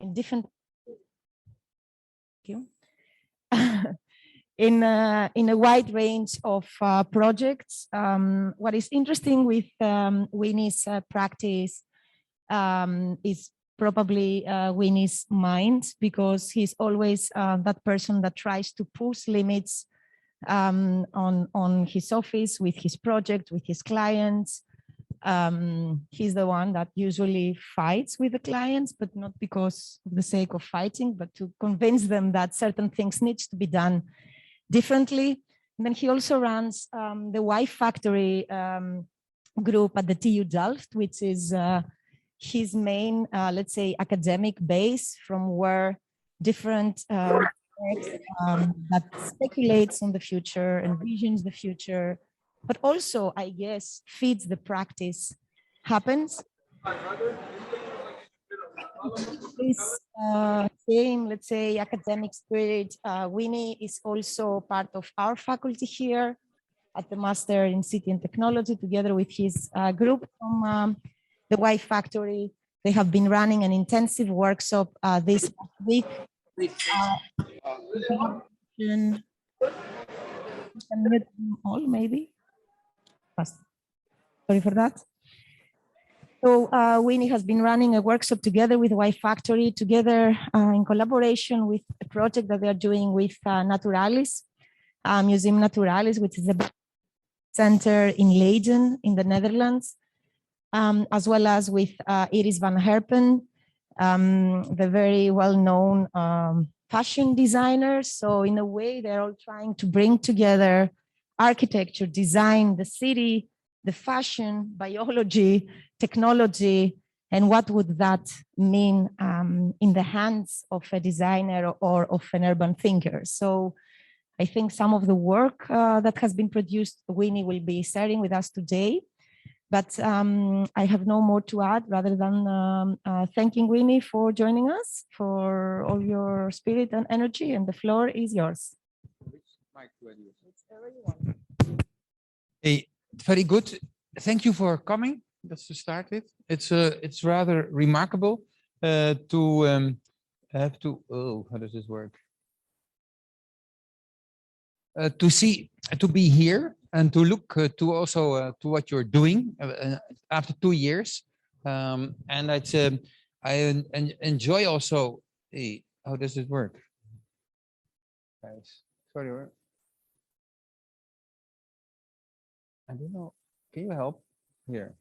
in different in a wide range of projects. What is interesting with WINY's practice is probably WINY's mind, because he's always that person that tries to push limits on his office, with his project, with his clients. He's the one that usually fights with the clients, but not because of the sake of fighting, but to convince them that certain things need to be done differently. And then he also runs the Y Factory group at the TU Delft, which is his main, let's say, academic base, from where different that speculates on the future, envisions the future, but also, I guess, feeds the practice happens. This same, let's say, academic spirit, WINY is also part of our faculty here at the Master in City and Technology, together with his group from the Y Factory. They have been running an intensive workshop this week. All maybe. Sorry for that. So WINY has been running a workshop together with Y Factory, together in collaboration with a project that they are doing with Naturalis, Museum Naturalis, which is a center in Leiden in the Netherlands, as well as with Iris van Herpen, the very well-known fashion designer. So in a way, they're all trying to bring together architecture, design, the city, the fashion, biology, technology, and what would that mean in the hands of a designer or of an urban thinker. So I think some of the work that has been produced, WINY will be sharing with us today. But I have no more to add rather than thanking WINY for joining us, for all your spirit and energy, and the floor is yours. Hey, very good. Thank you for coming. That's to start with. It's rather remarkable to have to. Oh, how does this work? To be here and to look to also to what you're doing after 2 years, and it's I enjoy also. Hey, how does it work, guys? Sorry. I don't know. Can you help here?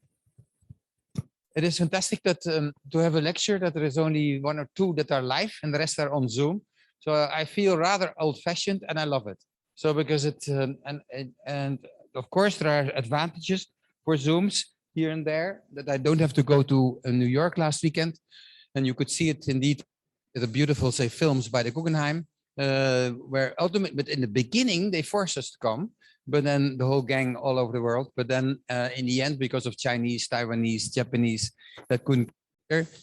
It is fantastic that to have a lecture that there is only 1 or 2 that are live and the rest are on Zoom. So I feel rather old-fashioned, and I love it. So because it and of course there are advantages for Zooms here and there, that I don't have to go to New York last weekend, and you could see it indeed, the beautiful, say, films by the Guggenheim, where ultimately, but in the beginning they forced us to come. But then the whole gang all over the world. But then in the end, because of Chinese, Taiwanese, Japanese, that couldn't.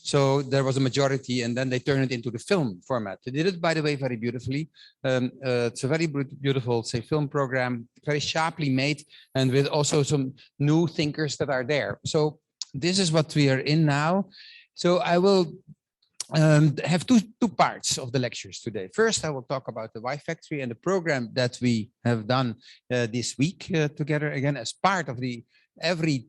So there was a majority, and then they turned it into the film format. They did it, by the way, very beautifully. It's a very beautiful, say, film program, very sharply made, and with also some new thinkers that are there. So this is what we are in now. So I will have two parts of the lectures today. First, I will talk about the Y Factory and the program that we have done this week together, again, as part of the every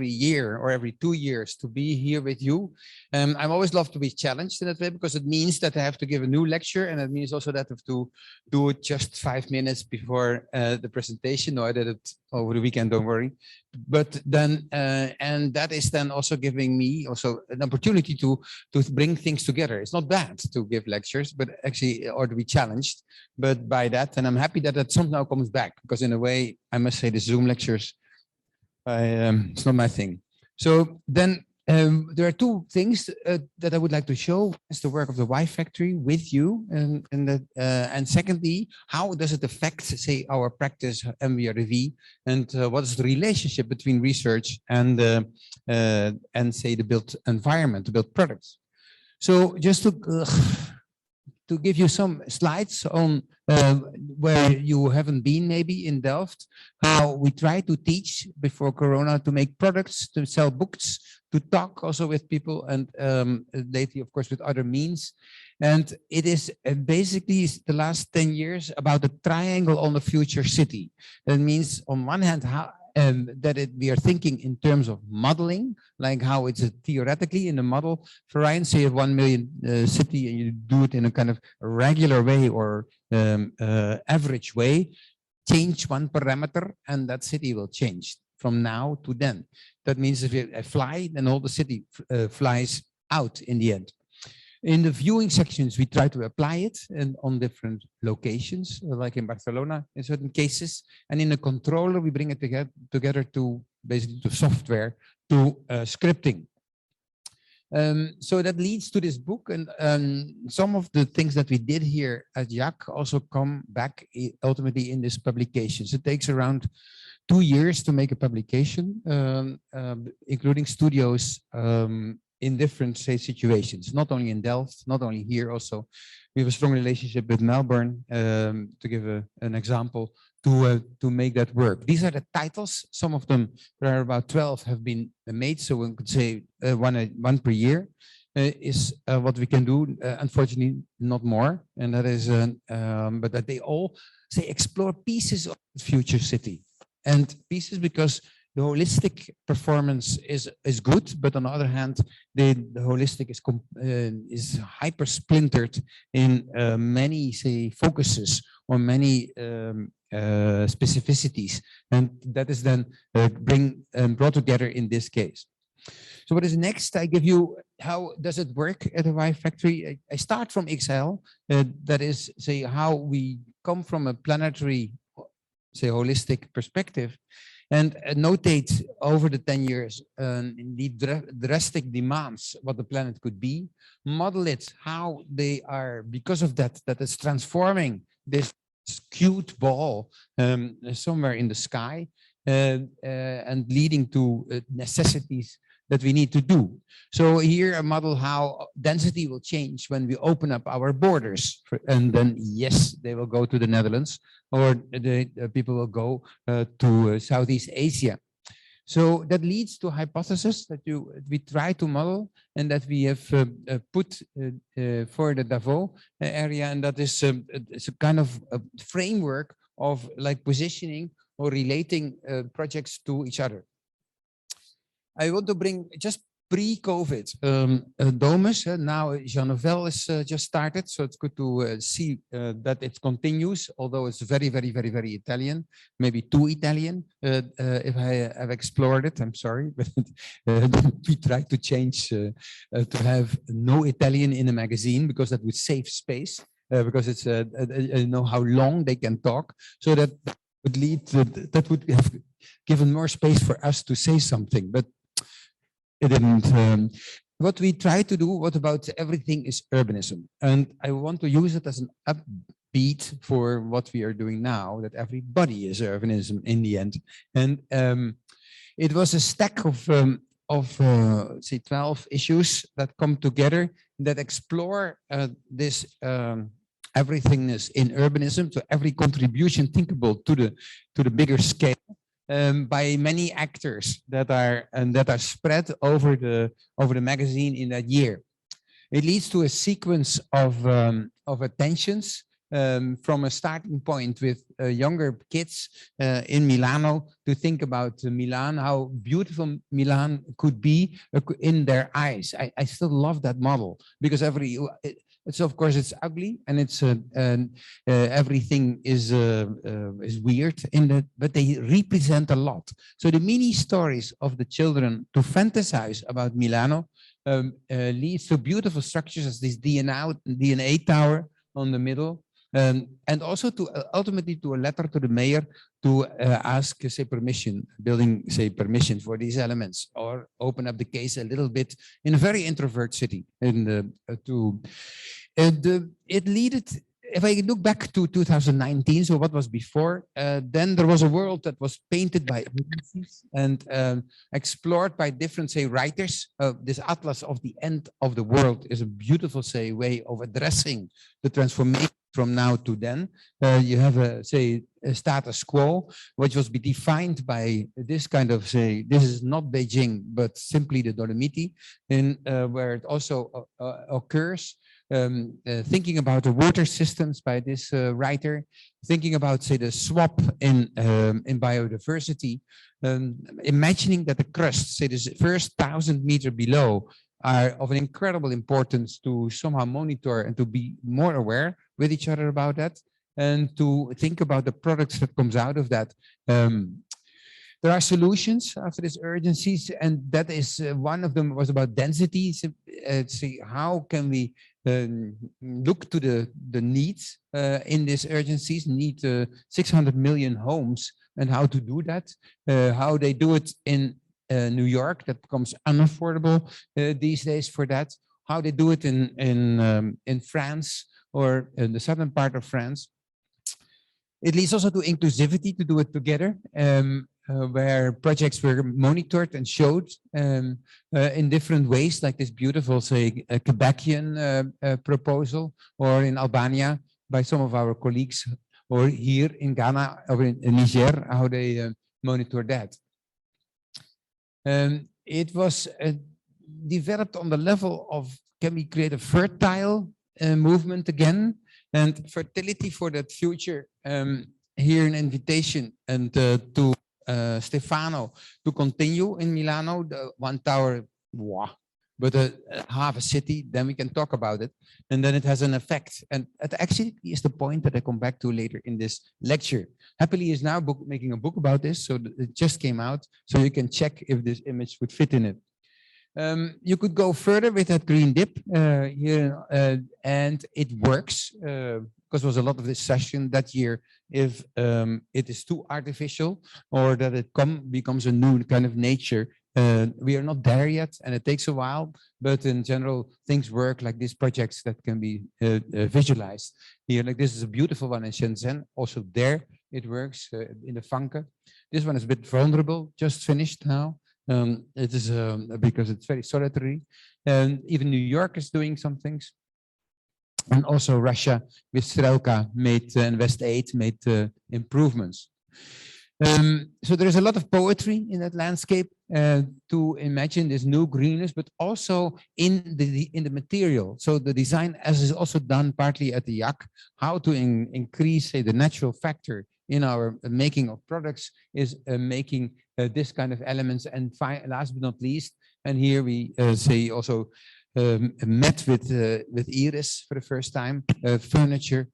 year or every 2 years to be here with you. I'm always love to be challenged in that way, because it means that I have to give a new lecture, and it means also that I have to do it just 5 minutes before the presentation. No, I did it over the weekend, don't worry. But then, and that is then also giving me also an opportunity to bring things together. It's not bad to give lectures, but actually, or to be challenged, but by that, and I'm happy that that somehow comes back, because in a way, I must say the Zoom lectures, it's not my thing. So then there are 2 things that I would like to show as the work of the Y Factory with you, and secondly, how does it affect, say, our practice MVRDV, and what is the relationship between research and say the built environment, the built products. So just to to give you some slides on where you haven't been maybe in Delft, how we try to teach before Corona to make products, to sell books, to talk also with people, and lately, of course, with other means. And it is basically the last 10 years about the triangle on the future city. That means on one hand, how we are thinking in terms of modeling, like how it's theoretically in the model. For Ryan, say you have 1 million city and you do it in a kind of regular way or average way, change one parameter and that city will change from now to then. That means if you fly, then all the city flies out in the end. In the viewing sections, we try to apply it and on different locations, like in Barcelona in certain cases. And in the controller, we bring it together to basically to software, to scripting. So that leads to this book, and some of the things that we did here at IAAC also come back ultimately in this publication. So it takes around 2 years to make a publication, including studios in different, say, situations, not only in Delft, not only here also. We have a strong relationship with Melbourne, to give an example, to make that work. These are the titles. Some of them, there are about 12, have been made, so we could say one per year is what we can do. Unfortunately, not more, and that is, but that they all, say, explore pieces of the future city. And pieces because the holistic performance is good, but on the other hand, the holistic is hyper splintered in many, say, focuses or many specificities, and that is then brought together in this case. So what is next? I give you how does it work at a Y Factory. I start from XL, that is, say, how we come from a planetary, say, holistic perspective, and notate over the 10 years indeed drastic demands what the planet could be, model it how they are, because of that is transforming this skewed ball somewhere in the sky, and leading to necessities that we need to do. So here I model how density will change when we open up our borders, and then yes, they will go to the Netherlands, or the people will go to Southeast Asia. So that leads to a hypothesis that we try to model and that we have put for the Davos area, and that is it's a kind of a framework of like positioning or relating projects to each other. I want to bring just pre-COVID Domus. Now Jean Nouvel is just started, so it's good to see that it continues, although it's very, very, very, very Italian, maybe too Italian. If I have explored it, I'm sorry, but we try to change to have no Italian in a magazine because that would save space, because it's you know how long they can talk, so that would lead to, that would have given more space for us to say something, but it didn't. What we try to do, what about everything is urbanism? And I want to use it as an upbeat for what we are doing now, that everybody is urbanism in the end. And it was a stack of say 12 issues that come together that explore this everythingness in urbanism, so every contribution thinkable to the bigger scale. By many actors that are spread over the magazine in that year. It leads to a sequence of attentions from a starting point with younger kids in Milano to think about Milan, how beautiful Milan could be in their eyes. I still love that model because it's of course it's ugly and it's everything is weird in that, but they represent a lot. So the mini stories of the children to fantasize about Milano leads to beautiful structures as this DNA tower on the middle, and also to ultimately to a letter to the mayor to ask, say, permission for these elements, or open up the case a little bit in a very introvert city. It if I look back to 2019, so what was before, then there was a world that was painted by agencies and explored by different, say, writers. This atlas of the end of the world is a beautiful, say, way of addressing the transformation from now to then. You have a, say, a status quo, which was defined by this kind of, say, this is not Beijing, but simply the Dolomiti, in where it also occurs. Thinking about the water systems by this writer, thinking about, say, the swap in biodiversity, imagining that the crust, say, this first 1,000 meters below, are of an incredible importance to somehow monitor and to be more aware with each other about that, and to think about the products that comes out of that. There are solutions after these urgencies, and that is one of them was about density. See how can we look to the needs in these urgencies, need 600 million homes, and how to do that, how they do it in New York, that becomes unaffordable these days for that, how they do it in France or in the southern part of France. It leads also to inclusivity, to do it together, where projects were monitored and showed in different ways, like this beautiful, say, Quebecian proposal, or in Albania by some of our colleagues, or here in Ghana or in Niger, how they monitor that. It was developed on the level of, can we create a fertile movement again, and fertility for that future. Here an invitation and to Stefano to continue in Milano, the one tower, but half a city, then we can talk about it. And then it has an effect. And it actually is the point that I come back to later in this lecture. Happily is now making a book about this, so it just came out, so you can check if this image would fit in it. You could go further with that green dip here, and it works, because there was a lot of discussion that year if it is too artificial or that it becomes a new kind of nature. We are not there yet, and it takes a while, but in general, things work like these projects that can be visualized. Here, like this is a beautiful one in Shenzhen. Also there, it works in the Vanke. This one is a bit vulnerable, just finished now. It is because it's very solitary, and even New York is doing some things, and also Russia with Strelka made and West 8 made improvements. So there is a lot of poetry in that landscape to imagine this new greenness, but also in the material. So the design, as is also done partly at the IAAC, how to increase, say, the natural factor in our making of products is making this kind of elements. And last but not least, and here we say also met with Iris for the first time, furniture,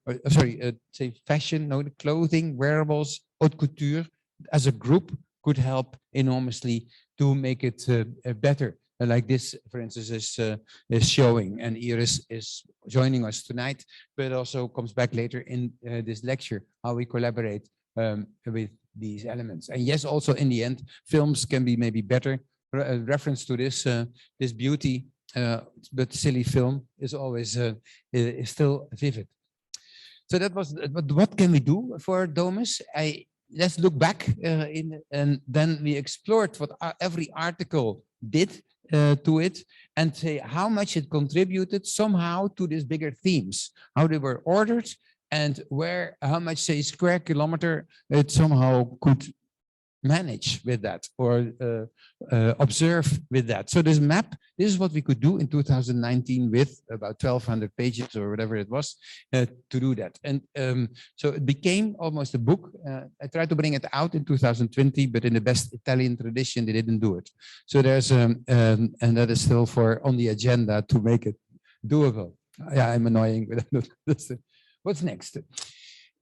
say fashion, no, the clothing, wearables, haute couture, as a group could help enormously to make it better. Like this, for instance, is showing, and Iris is joining us tonight, but also comes back later in this lecture, how we collaborate with these elements. And yes, also in the end, films can be maybe better. Reference to this this beauty, but silly film is always is still vivid. So that was. But what can we do for Domus? Let's look back and then we explored what every article did to it, and say how much it contributed somehow to these bigger themes, how they were ordered, and how much, say, square kilometer it somehow could manage with that, or observe with that. So this map, this is what we could do in 2019 with about 1,200 pages or whatever it was to do that. And so it became almost a book. I tried to bring it out in 2020, but in the best Italian tradition, they didn't do it. So there's, and that is still on the agenda to make it doable. Yeah, I'm annoying, but what's next?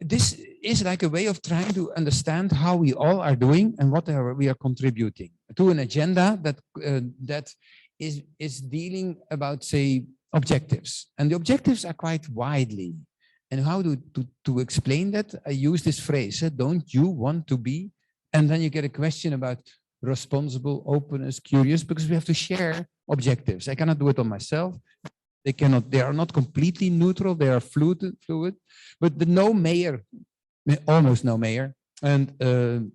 This is like a way of trying to understand how we all are doing and what we are contributing to an agenda that is dealing about, say, objectives. And the objectives are quite widely. And how to explain that, I use this phrase, don't you want to be? And then you get a question about responsible, openness, curious, because we have to share objectives. I cannot do it on myself. They are not completely neutral. They are fluid, but the no mayor, almost no mayor, and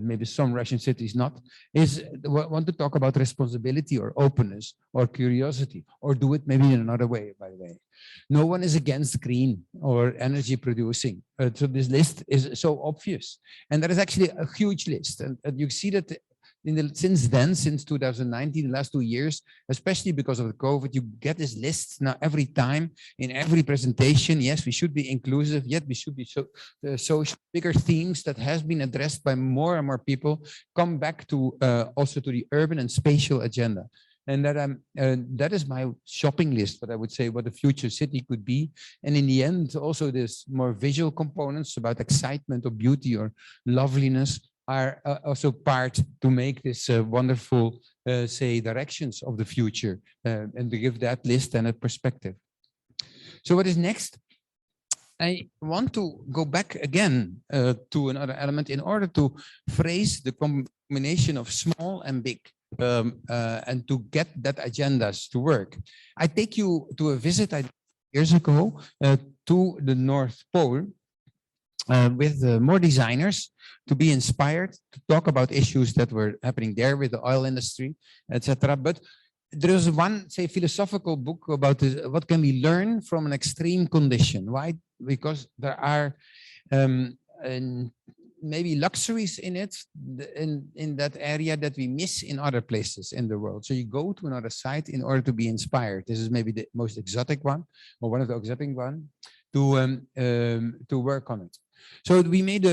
maybe some Russian cities not, want to talk about responsibility or openness or curiosity, or do it maybe in another way, by the way. No one is against green or energy producing. So this list is so obvious. And there is actually a huge list. And you see that since 2019, the last 2 years, especially because of the COVID, you get this list now every time in every presentation. Yes, we should be inclusive, yet we should be so bigger themes that has been addressed by more and more people come back to also to the urban and spatial agenda. And that is my shopping list, what I would say what the future city could be. And in the end, also there's more visual components about excitement or beauty or loveliness are also part to make this wonderful, say, directions of the future and to give that list and a perspective. So what is next? I want to go back again to another element in order to phrase the combination of small and big and to get that agendas to work. I take you to a visit years ago to the North Pole with more designers to be inspired to talk about issues that were happening there with the oil industry, etc. But there is one, say, philosophical book about this, what can we learn from an extreme condition? Why? Because there are maybe luxuries in it, in that area that we miss in other places in the world. So you go to another site in order to be inspired. This is maybe the most exotic one, or one of the exotic ones, to work on it. So we made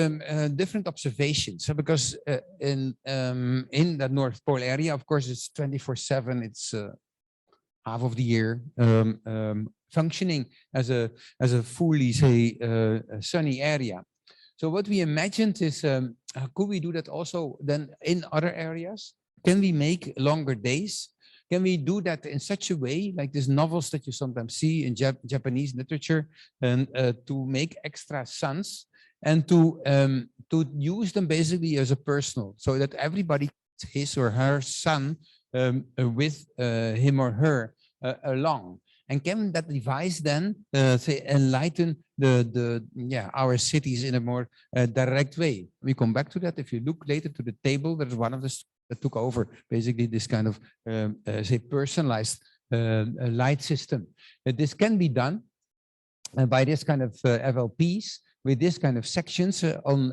different observations. So because in the North Pole area, of course, it's 24/7. It's half of the year functioning as a fully, say, sunny area. So what we imagined is, could we do that also then in other areas? Can we make longer days? Can we do that in such a way, like these novels that you sometimes see in Japanese literature, and to make extra suns and to use them basically as a personal, so that everybody his or her sun with him or her along. And can that device then say enlighten our cities in a more direct way? We come back to that. If you look later to the table, there's one of the that took over basically this kind of say personalized light system. This can be done by this kind of FLPs with this kind of sections on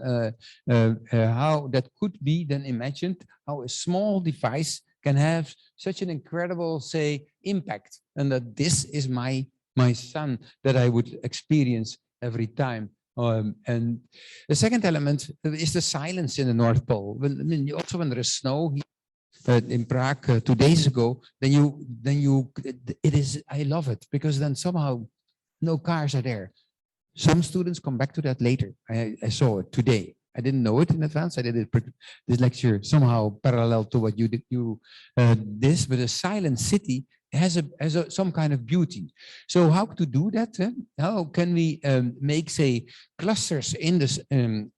how that could be then imagined, how a small device can have such an incredible, say, impact, and that this is my sun that I would experience every time. And the second element is the silence in the North Pole. Also when there is snow in Prague 2 days ago, I love it, because then somehow no cars are there. Some students come back to that later. I saw it today. I didn't know it in advance. I did this lecture somehow parallel to what you did. This, but a silent city has some kind of beauty. So how to do that? How can we make, say, clusters in this in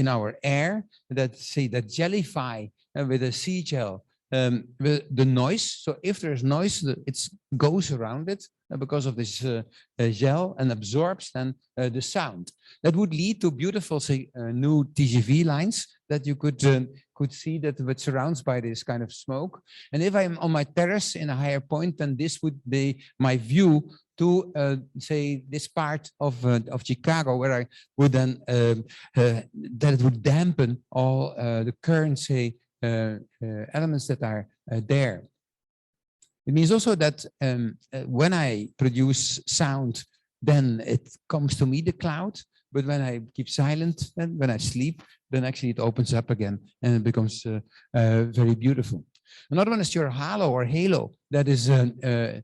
our air that say that jellify with a seashell with the noise? So if there's noise, it goes around it because of this gel and absorbs then the sound. That would lead to beautiful, say, new TGV lines that you could see that what surrounds by this kind of smoke. And if I'm on my terrace in a higher point, then this would be my view to say this part of Chicago, where I would then that it would dampen all the current, say, elements that are there. It means also that when I produce sound, then it comes to me, the cloud. But when I keep silent, and when I sleep, then actually it opens up again and it becomes very beautiful. Another one is your halo or halo. That is, I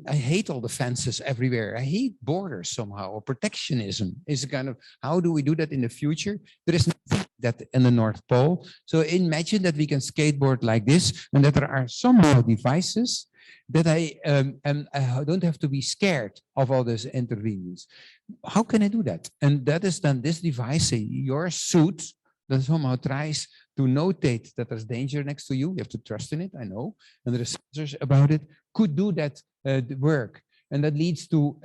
hate all the fences everywhere. I hate borders somehow, or protectionism is a kind of, how do we do that in the future? There is nothing that in the North Pole. So imagine that we can skateboard like this, and that there are somehow devices that I don't have to be scared of all this intervenes. How can I do that? And that is then this device, your suit, that somehow tries to notate that there's danger next to you. You have to trust in it, I know. And there are sensors about it. Could do that work. And that leads to,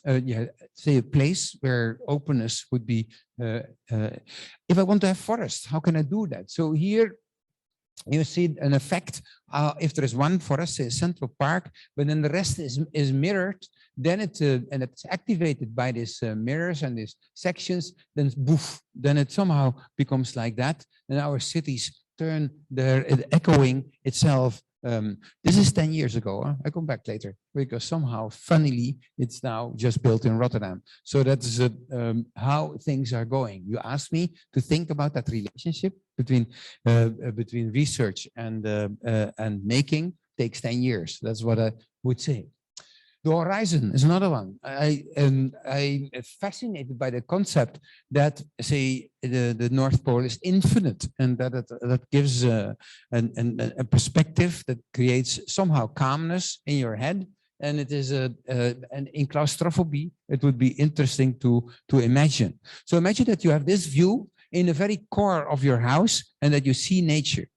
yeah, say a place where openness would be, if I want to have forests, how can I do that? So here you see an effect, if there is one forest, say a central park, but then the rest is mirrored, then and it's activated by these mirrors and these sections, then boof, then it somehow becomes like that. And our cities turn their echoing itself. This is 10 years ago. Huh? I come back later because somehow, funnily, it's now just built in Rotterdam. So that's how things are going. You asked me to think about that relationship between research and making. Takes 10 years. That's what I would say. The horizon is another one. I'm fascinated by the concept that, say, the North Pole is infinite, and that gives a perspective that creates somehow calmness in your head. And it is and in claustrophobia, it would be interesting to imagine. So imagine that you have this view in the very core of your house, and that you see nature.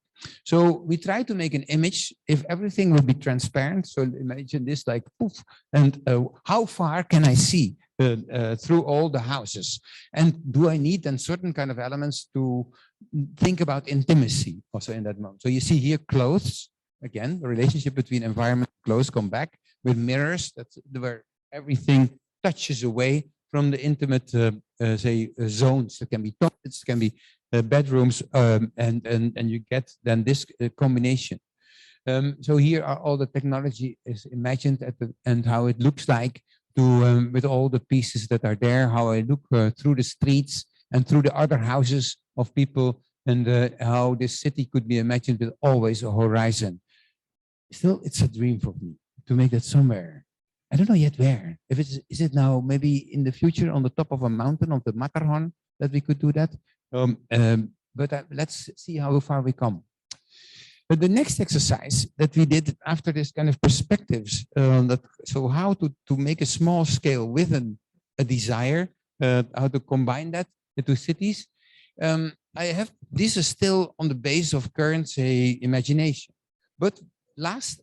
So we try to make an image if everything will be transparent. So imagine this like poof, and how far can I see through all the houses? And do I need then certain kind of elements to think about intimacy also in that moment? So you see here clothes, again, the relationship between environment and clothes come back with mirrors, that's where everything touches away from the intimate, say, zones. It can be toilets, can be bedrooms, and you get then this combination. So here are all the technology is imagined and how it looks like to with all the pieces that are there, how I look through the streets and through the other houses of people, and how this city could be imagined with always a horizon. Still, it's a dream for me to make that somewhere. I don't know yet where. If it's, is it now maybe in the future on the top of a mountain of the Matterhorn that we could do that? But let's see how far we come. But the next exercise that we did after this kind of perspectives, so how to make a small scale with a desire, how to combine that into cities. I have, this is still on the base of current, say, imagination. But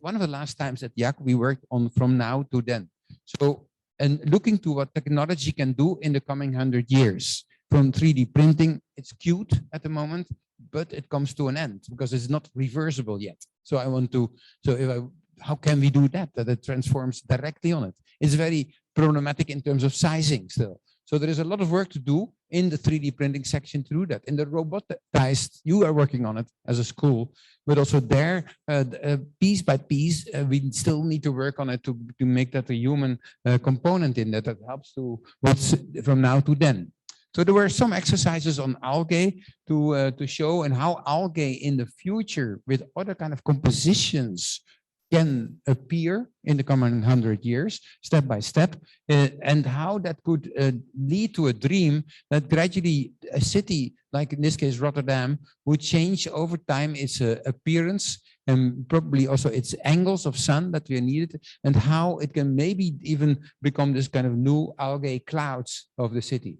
one of the last times at IAAC, we worked on from now to then. So, and looking to what technology can do in the coming 100 years. From 3D printing, it's cute at the moment, but it comes to an end because it's not reversible yet. So I want to, how can we do that it transforms directly on it? It's very problematic in terms of sizing still. So there is a lot of work to do in the 3D printing section to do that. In the robotized, you are working on it as a school, but also there, piece by piece, we still need to work on it to make that a human component in that helps to what's from now to then. So there were some exercises on algae to show and how algae in the future with other kind of compositions can appear in the coming 100 years, step by step, and how that could lead to a dream that gradually a city, like in this case Rotterdam, would change over time its appearance and probably also its angles of sun that we needed, and how it can maybe even become this kind of new algae clouds of the city.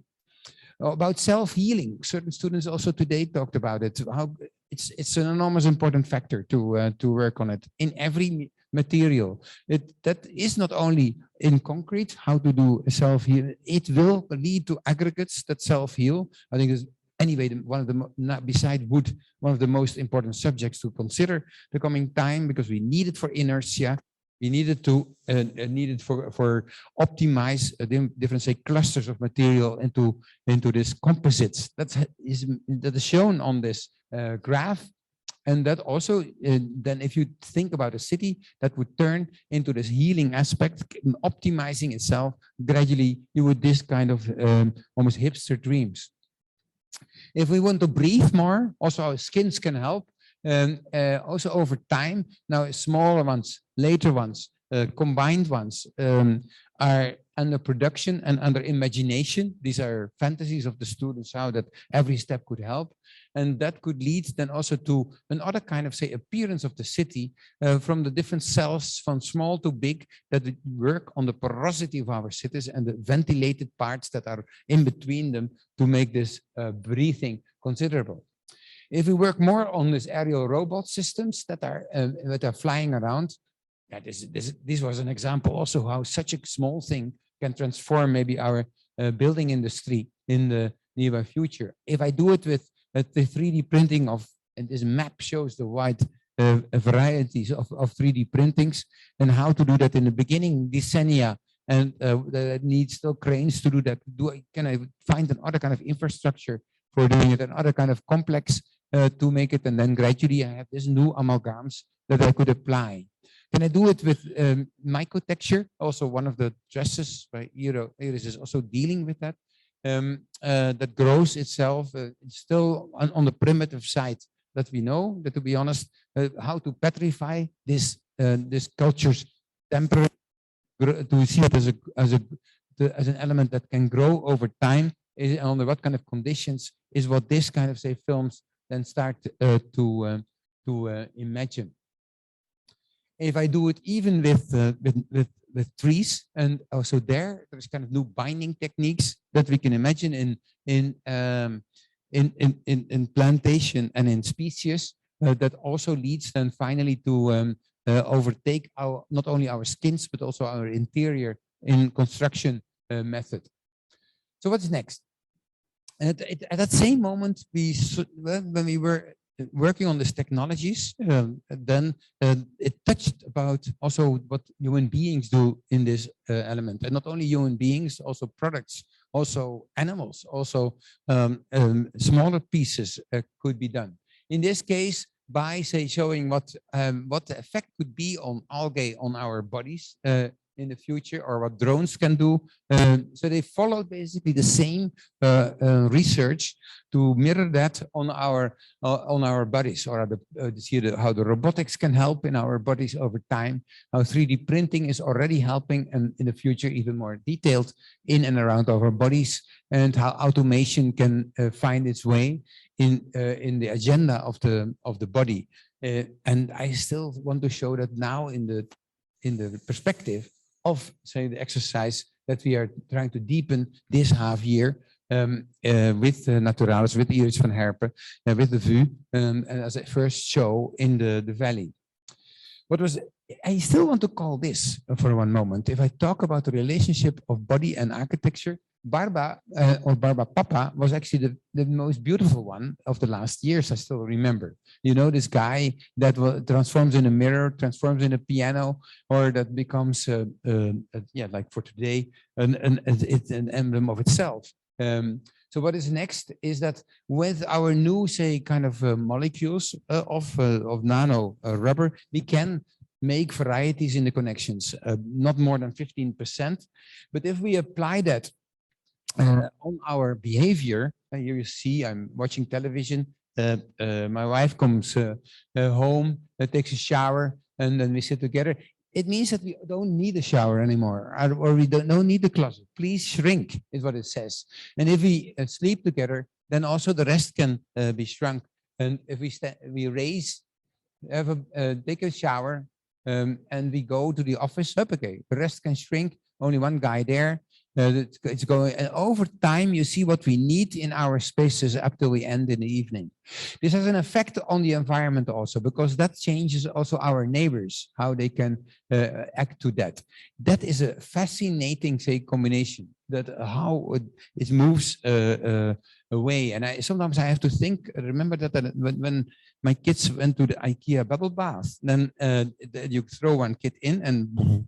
About self-healing, certain students also today talked about it. How it's an enormous important factor to work on it in every material. That is not only in concrete how to do self-heal. It will lead to aggregates that self-heal. I think is anyway one of the beside wood, one of the most important subjects to consider the coming time, because we need it for inertia. We needed to for optimize different, say, clusters of material into this composites. That is shown on this graph, and that also then if you think about a city that would turn into this healing aspect, optimizing itself gradually, you would this kind of almost hipster dreams. If we want to breathe more, also our skins can help. Also over time, now smaller ones, later ones, combined ones are under production and under imagination. These are fantasies of the students, how that every step could help. And that could lead then also to another kind of, say, appearance of the city from the different cells from small to big that work on the porosity of our cities and the ventilated parts that are in between them to make this breathing considerable. If we work more on these aerial robot systems that are flying around, this was an example also how such a small thing can transform maybe our building industry in the nearby future. If I do it with the 3D printing of, and this map shows the wide varieties of 3D printings and how to do that in the beginning decennia, and that needs still cranes to do that. Can I find another kind of infrastructure for doing it, another kind of complex to make it, and then gradually I have this new amalgams that I could apply. Can I do it with microtexture? Also, one of the dresses by Iris is also dealing with that. That grows itself. It's still on the primitive side that we know. That, to be honest, how to petrify this culture's temperament, to see it as an element that can grow over time, is under what kind of conditions, is what this kind of, say, films then start to imagine. If I do it even with trees, and also there's kind of new binding techniques that we can imagine in plantation and in species, that also leads then finally to overtake not only our skins but also our interior in construction method. So what's next? At that same moment, when we were working on these technologies, then it touched about also what human beings do in this element, and not only human beings, also products, also animals, also smaller pieces could be done. In this case, by, say, showing what the effect could be on algae on our bodies in the future, or what drones can do. So they followed basically the same research to mirror that on our bodies, or to see how the robotics can help in our bodies over time, how 3D printing is already helping, and in the future even more detailed in and around our bodies, and how automation can find its way in the agenda of the body. And I still want to show that now in the perspective of, say, the exercise that we are trying to deepen this half year with Naturalis, with Iris van Herpen, with the VU, and as a first show in the valley. I still want to call this for one moment. If I talk about the relationship of body and architecture, Barba or Barba Papa was actually the most beautiful one of the last years. I still remember. You know, this guy that transforms in a mirror, transforms in a piano, or that becomes, like for today, it's an emblem of itself. So what is next is that with our new, say, kind of molecules of nano rubber, we can make varieties in the connections, not more than 15%. But if we apply that on our behavior, here you see I'm watching television, my wife comes home, takes a shower, and then we sit together. It means that we don't need a shower anymore, or we don't need the closet. Please shrink, is what it says. And if we sleep together, then also the rest can be shrunk. And if we raise, take a shower, and we go to the office, okay, the rest can shrink, only one guy there. It's going, and over time you see what we need in our spaces up till we end in the evening. This has an effect on the environment also, because that changes also our neighbors, how they can act to that. That is a fascinating, say, combination, that how it moves away. And sometimes I have to think, remember that when my kids went to the IKEA bubble bath, then you throw one kid in and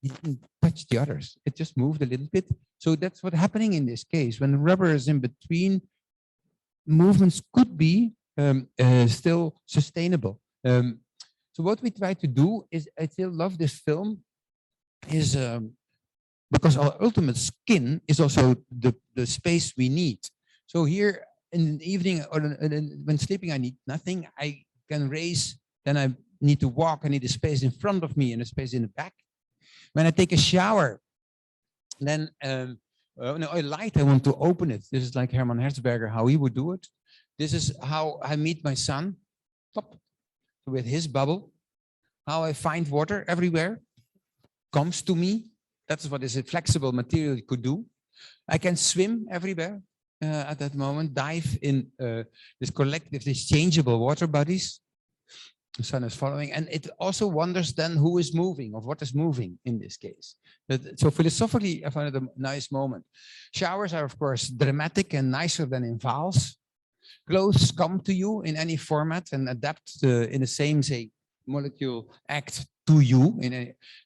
it didn't touch the others. It just moved a little bit. So that's what's happening in this case. When rubber is in between, movements could be still sustainable. So what we try to do is, I still love this film, is because our ultimate skin is also the space we need. So here in the evening, or when sleeping, I need nothing. I can raise, then I need to walk. I need a space in front of me and a space in the back. When I take a shower, then a light, I want to open it. This is like Herman Hertzberger, how he would do it. This is how I meet my son, with his bubble. How I find water everywhere, comes to me. That's what is a flexible material you could do. I can swim everywhere at that moment, dive in this collective, these changeable water bodies. sun is following, and it also wonders then who is moving or what is moving in this case. So philosophically, I find it a nice moment. Showers are, of course, dramatic and nicer than in Vaals. Clothes come to you in any format and adapt in the same, say, molecule act to you.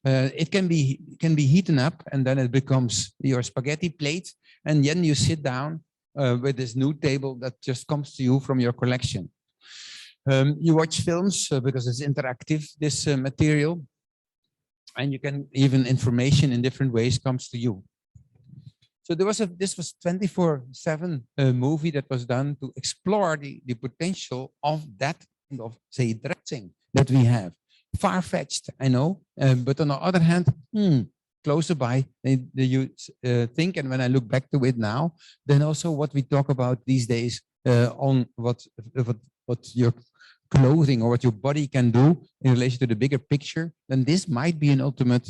It can be heated up, and then it becomes your spaghetti plate, and then you sit down with this new table that just comes to you from your collection. You watch films because it's interactive, this material, and you can even information in different ways comes to you. So this was 24/7 movie that was done to explore the potential of that kind of, say, dressing that we have. Far-fetched, I know, but on the other hand, closer by, you think, and when I look back to it now, then also what we talk about these days on what your clothing or what your body can do in relation to the bigger picture, then this might be an ultimate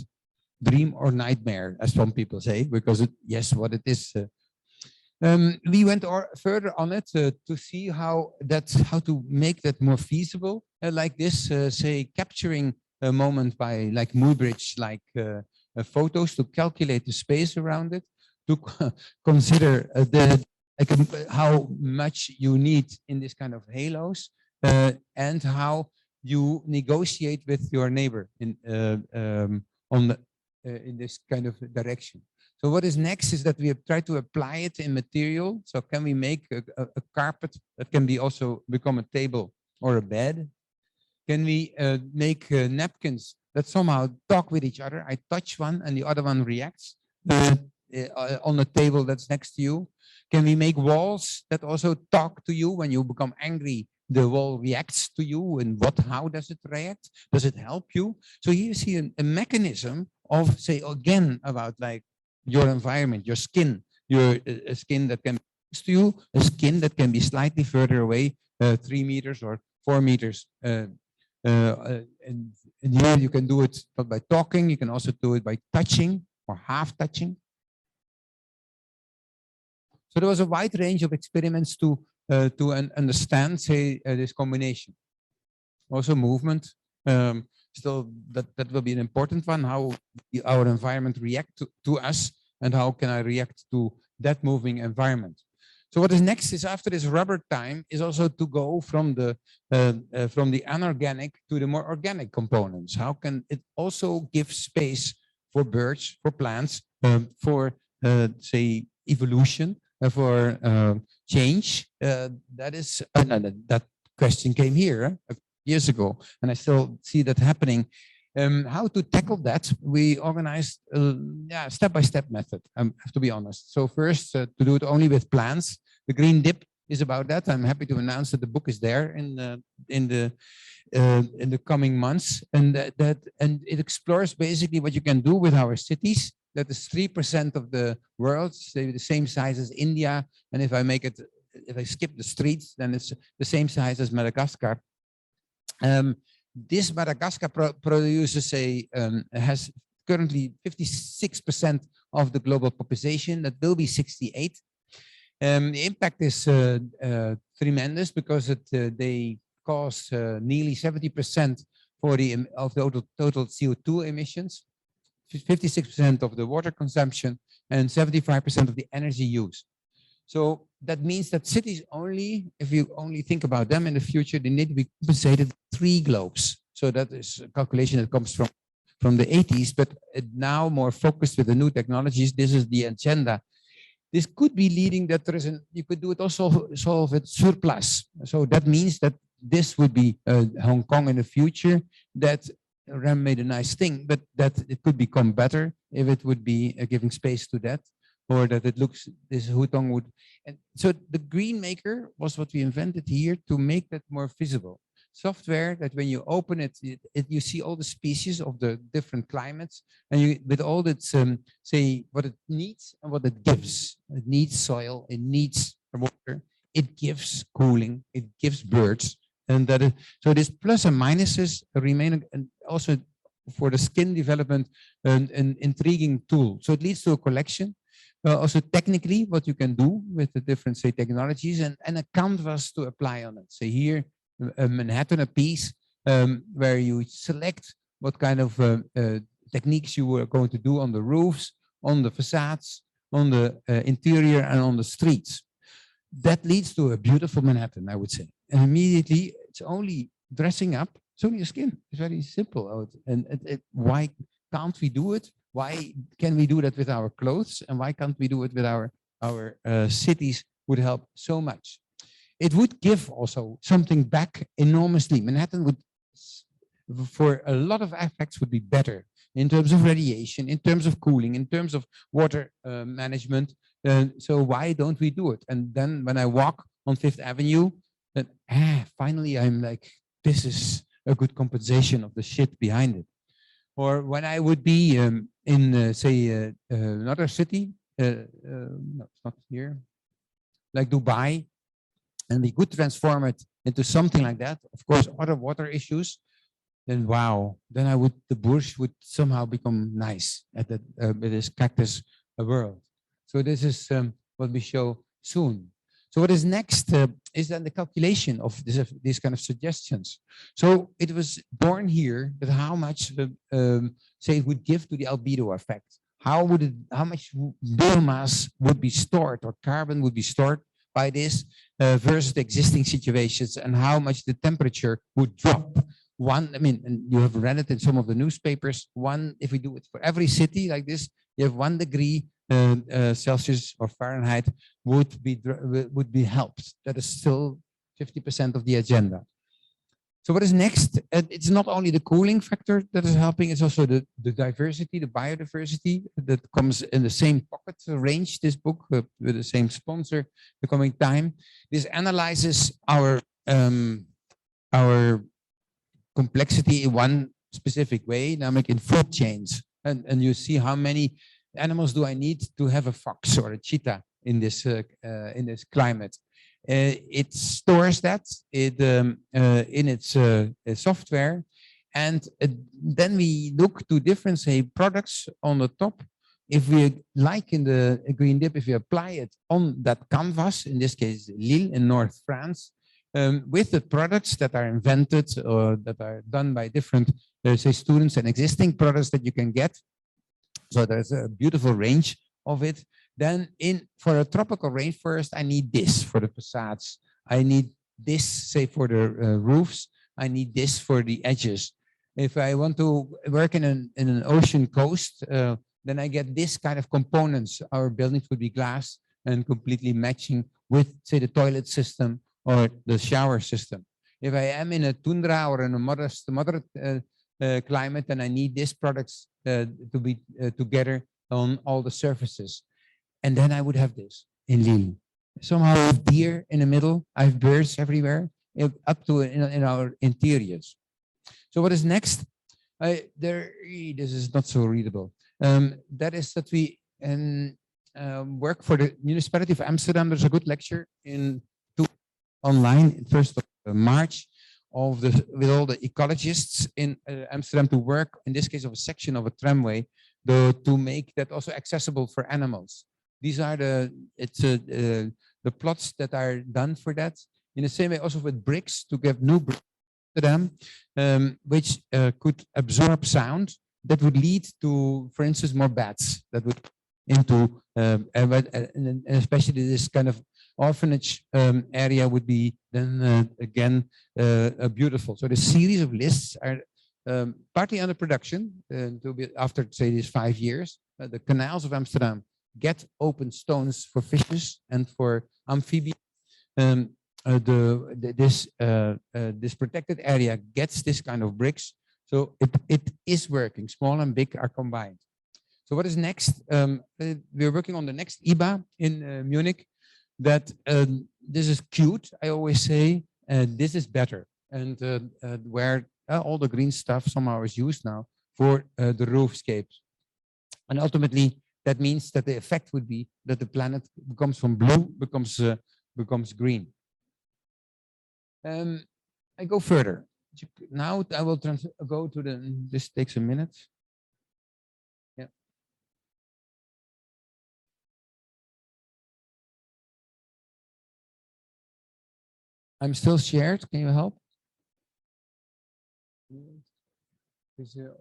dream or nightmare, as some people say, because yes, what it is. We went further on it to see how to make that more feasible, like this, say, capturing a moment by like Muybridge, like photos, to calculate the space around it, to consider how much you need in this kind of halos, and how you negotiate with your neighbor in this kind of direction. So what is next is that we have tried to apply it in material. So can we make a carpet that can be also become a table or a bed? Can we make napkins that somehow talk with each other? I touch one and the other one reacts on the table that's next to you. Can we make walls that also talk to you when you become angry? The wall reacts to you, and how does it react? Does it help you? So here you see a mechanism of, say, again, about like your environment, your skin, a skin that can be close to you, a skin that can be slightly further away, 3 meters or 4 meters. And here you can do it by talking. You can also do it by touching or half touching. So there was a wide range of experiments to understand, say, this combination. Also movement. Still, that will be an important one, how our environment reacts to us, and how can I react to that moving environment. So what is next is, after this rubber time, is also to go from the anorganic to the more organic components. How can it also give space for birds, for plants, for, say, evolution, for change? That question came here years ago, and I still see that happening. How to tackle that? We organized a step-by-step method, I have to be honest. So first, to do it only with plants. The green dip is about that. I'm happy to announce that the book is there in the coming months, and and it explores basically what you can do with our cities. That is 3% of the world, say the same size as India, and if I skip the streets, then it's the same size as Madagascar. This Madagascar produces has currently 56% of the global population. That will be 68. The impact is tremendous, because they cause nearly 70% of the total CO2 emissions, 56% of the water consumption, and 75% of the energy use. So that means that cities only, if you only think about them in the future, they need to be compensated 3 globes. So that is a calculation that comes from the 80s, but now more focused with the new technologies. This is the agenda. This could be leading that you could do it also, solve it surplus. So that means that this would be Hong Kong in the future. That Rem made a nice thing, but that it could become better if it would be giving space to that, or that it looks, this Hutong would. And so the green maker was what we invented here to make that more visible. Software that when you open it, you see all the species of the different climates, and with all that, say what it needs and what it gives. It needs soil, it needs water, it gives cooling, it gives birds, and that so this plus and minuses remain, and also for the skin development, an intriguing tool. So it leads to a collection. Also technically what you can do with the different, say, technologies, and a canvas to apply on it. So here, Manhattan a piece where you select what kind of techniques you were going to do on the roofs, on the facades, on the interior, and on the streets. That leads to a beautiful Manhattan, I would say. And immediately, it's only dressing up. It's only your skin. It's very simple. And why can't we do it? Why can we do that with our clothes? And why can't we do it with our cities? Would help so much. It would give also something back enormously. Manhattan would, for a lot of aspects, would be better in terms of radiation, in terms of cooling, in terms of water management. So why don't we do it? And then when I walk on Fifth Avenue, then finally I'm like, this is a good compensation of the shit behind it. Or when I would be in, say, another city, no, it's not here, like Dubai, and we could transform it into something like that. Of course, other water issues, then wow, then the bush would somehow become nice at that with this cactus world. So this is what we show soon. So what is next is then the calculation of these kind of suggestions. So it was born here that how much say it would give to the albedo effect. How much biomass would be stored or carbon would be stored by this versus the existing situations, and how much the temperature would drop. I mean, and you have read it in some of the newspapers. If we do it for every city like this, you have 1 degree Celsius or Fahrenheit would be helped. That is still 50% of the agenda. So what is next? It's not only the cooling factor that is helping, it's also the diversity, the biodiversity that comes in the same pocket range, this book, with the same sponsor, the coming time. This analyzes our complexity in one specific way, namely in food chains. And you see how many animals do I need to have a fox or a cheetah in this climate. It stores that in its software, and then we look to different, say, products on the top. If we, like in the green dip, if we apply it on that canvas, in this case Lille in North France, with the products that are invented or that are done by different, say, students, and existing products that you can get. So there's a beautiful range of it. Then for a tropical rainforest, I need this for the facades. I need this, say, for the roofs. I need this for the edges. If I want to work in an ocean coast, then I get this kind of components. Our buildings would be glass and completely matching with, say, the toilet system or the shower system. If I am in a tundra or in a moderate climate, then I need these products to be together on all the surfaces. And then I would have this in Lille. Somehow I have deer in the middle. I have birds everywhere, up to in our interiors. So what is next? This is not so readable. That is that we work for the municipality of Amsterdam. There's a good lecture online, 1st of March, with all the ecologists in Amsterdam to work, in this case, of a section of a tramway, to make that also accessible for animals. These are the plots that are done for that. In the same way, also with bricks, to give new bricks to them, which could absorb sound, that would lead to, for instance, more bats that would into, and especially this kind of orphanage area would be then again beautiful. So the series of lists are partly under production to be after, say, these 5 years. The canals of Amsterdam get open stones for fishes and for amphibians. This protected area gets this kind of bricks. So it is working. Small and big are combined. So what is next? We're working on the next IBA in Munich. That this is cute, I always say, this is better. And where all the green stuff somehow is used now for the roofscapes. And ultimately, that means that the effect would be that the planet becomes from blue, becomes green. I go further. Now I will go to this takes a minute. Yeah. I'm still shared. Can you help?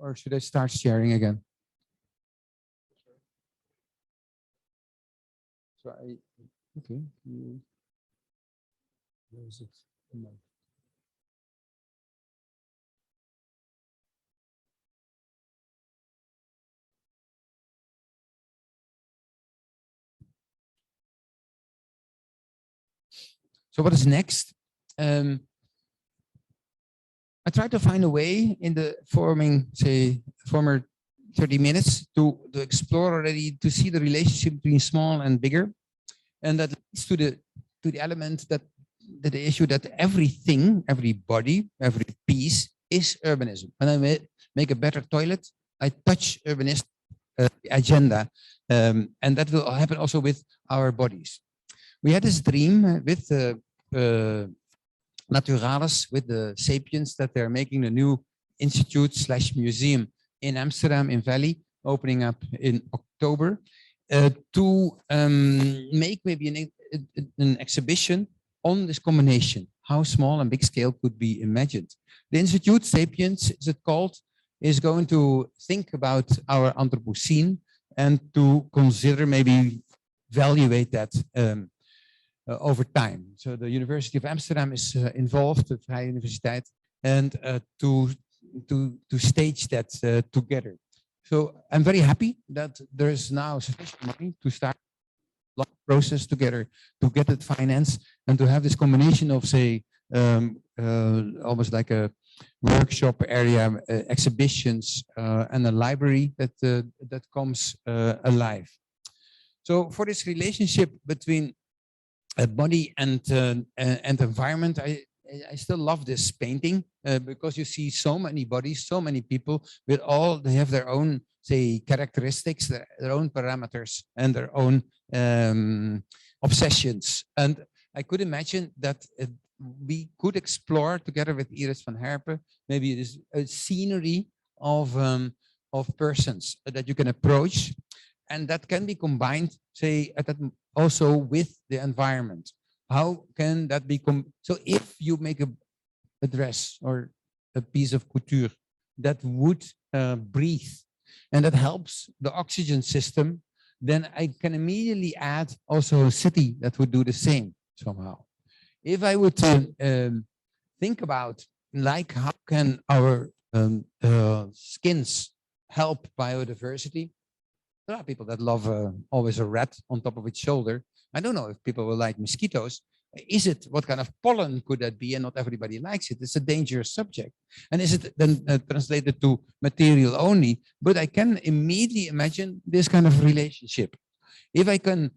Or should I start sharing again? So okay. Where is it? No. So what is next? I try to find a way in the former 30 minutes to explore already, to see the relationship between small and bigger. And that leads to the element that the issue that everything, every body, every piece is urbanism. When I make a better toilet, I touch urbanist agenda. And that will happen also with our bodies. We had this dream with Naturalis, with the Sapiens, that they're making a new institute/museum in Amsterdam, in Valley, opening up in October, to make maybe an exhibition on this combination, how small and big scale could be imagined. The Institute, Sapiens, is it called, is going to think about our Anthropocene and to consider, maybe evaluate that over time. So the University of Amsterdam is involved, the Vrije Universiteit, and to stage that together. So I'm very happy that there is now sufficient money to start a long process together to get it financed and to have this combination of, say, almost like a workshop area, exhibitions, and a library that comes alive. So for this relationship between body and environment, I still love this painting because you see so many bodies, so many people with all, they have their own, say, characteristics, their own parameters and their own obsessions. And I could imagine that we could explore together with Iris van Herpen, maybe it is a scenery of persons that you can approach, and that can be combined, say, also with the environment. How can that be? So if you make a dress or a piece of couture that would breathe and that helps the oxygen system, then I can immediately add also a city that would do the same somehow. If I would think about, like, how can our skins help biodiversity? There are people that love always a rat on top of its shoulder. I don't know if people will like mosquitoes. Is it, what kind of pollen could that be? And not everybody likes it. It's a dangerous subject. And is it then translated to material only? But I can immediately imagine this kind of relationship. If I can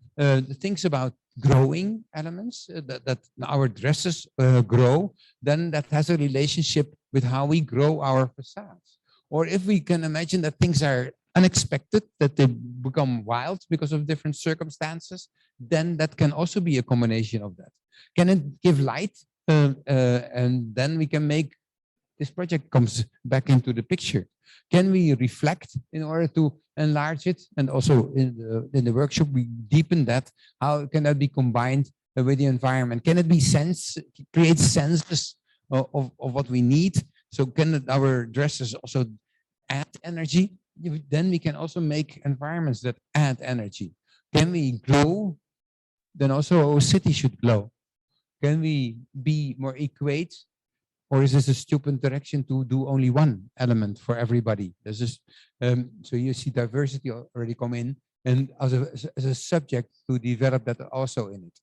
think about growing elements, that our dresses grow, then that has a relationship with how we grow our facades. Or if we can imagine that things are unexpected, that they become wild because of different circumstances, then that can also be a combination of that. Can it give light? And then we can make, this project comes back into the picture. Can we reflect in order to enlarge it? And also in the workshop, we deepen that. How can that be combined with the environment? Can it be create senses of what we need? So can our dresses also add energy? Then we can also make environments that add energy. Can we glow? Then also our city should glow. Can we be more equate? Or is this a stupid direction to do only one element for everybody? This is, so you see diversity already come in, and as a subject to develop that also in it.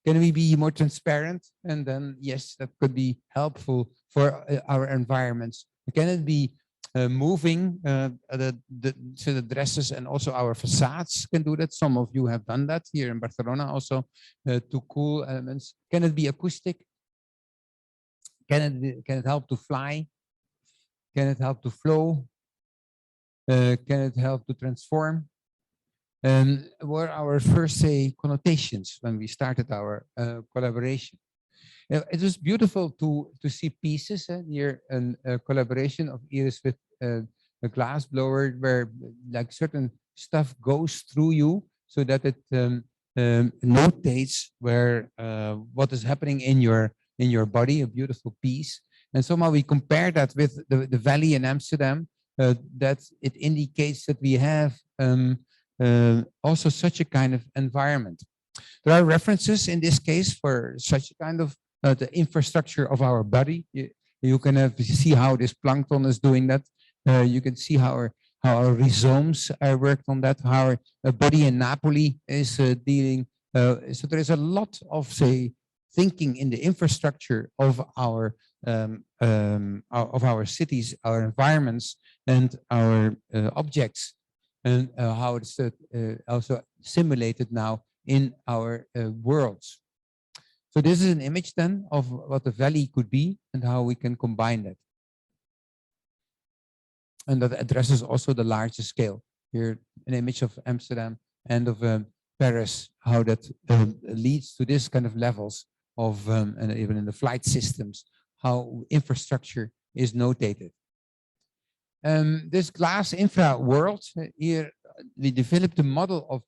Can we be more transparent? And then, yes, that could be helpful for our environments. Can it be moving so the dresses and also our facades can do that? Some of you have done that here in Barcelona also, to cool elements. Can it be acoustic? Can it help to fly? Can it help to flow? Can it help to transform? Were our first, say, connotations when we started our collaboration. It was beautiful to see pieces here, and a collaboration of Iris with a glass blower, where like certain stuff goes through you so that it notates where what is happening in your body, a beautiful piece. And somehow we compare that with the valley in Amsterdam, that it indicates that we have also such a kind of environment. There are references in this case for such a kind of the infrastructure of our body. You can see how this plankton is doing that. You can see how our rhizomes are worked on that, how our body in Napoli is dealing. So there is a lot of, say, thinking in the infrastructure of our cities, our environments, and our objects, and how it's also simulated now in our worlds. So this is an image then of what the valley could be and how we can combine that. And that addresses also the larger scale. Here, an image of Amsterdam and of Paris, how that leads to this kind of levels of, and even in the flight systems, how infrastructure is notated. This glass infra world, here we developed a model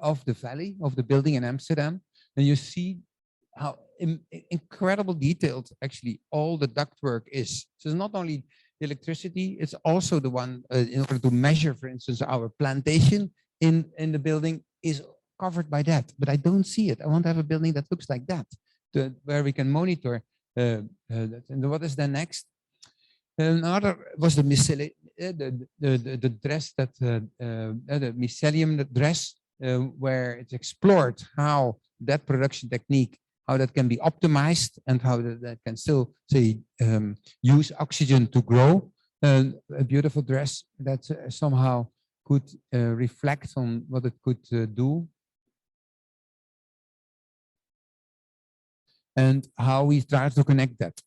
of the valley, of the building in Amsterdam, and you see how incredible detailed actually all the ductwork is. So it's not only electricity, it's also the one in order to measure, for instance, our plantation in the building is covered by that, but I don't see it. I want to have a building that looks like that, where we can monitor that. And what is then next? Another was the mycelium, the dress that the mycelium dress, where it's explored how that production technique, how that can be optimized, and how that can still, say, use oxygen to grow. A beautiful dress that somehow could reflect on what it could do, and how we try to connect that.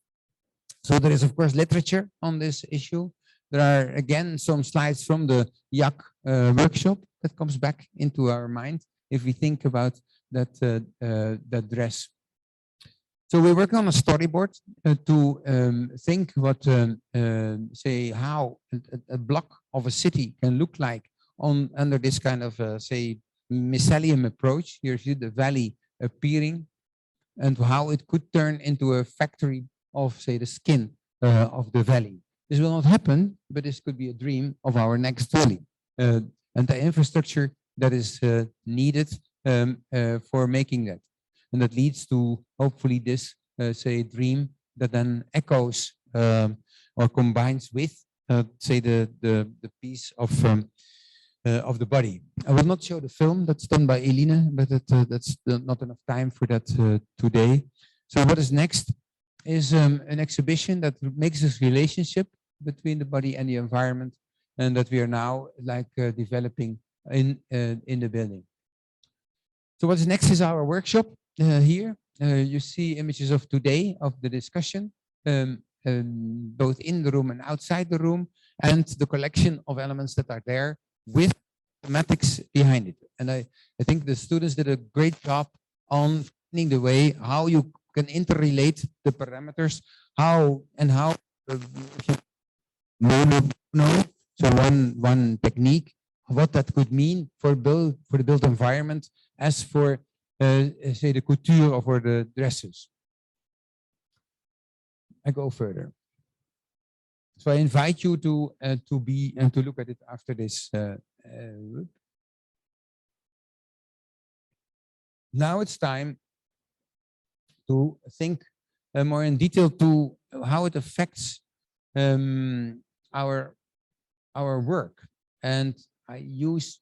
So there is, of course, literature on this issue. There are, again, some slides from the IAAC workshop that comes back into our mind if we think about that dress. So we're working on a storyboard to think what, say, how a block of a city can look like under this kind of, say, mycelium approach. Here you see the valley appearing, and how it could turn into a factory of, say, the skin of the valley. This will not happen, but this could be a dream of our next valley. And the infrastructure that is needed for making that. And that leads to, hopefully, this, say, dream that then echoes or combines with, say, the piece of the body. I will not show the film that's done by Eline, but that's not enough time for that today. So what is next is an exhibition that makes this relationship between the body and the environment, and that we are now developing in the building. So what's next is our workshop here. You see images of today of the discussion, both in the room and outside the room, and the collection of elements that are there with thematics behind it. And I think the students did a great job on finding the way how you can interrelate the parameters, how so one technique, what that could mean for the built environment, as for say the couture or for the dresses. I go further. So I invite you to be and to look at it after this. Now it's time to think more in detail to how it affects our work, and I use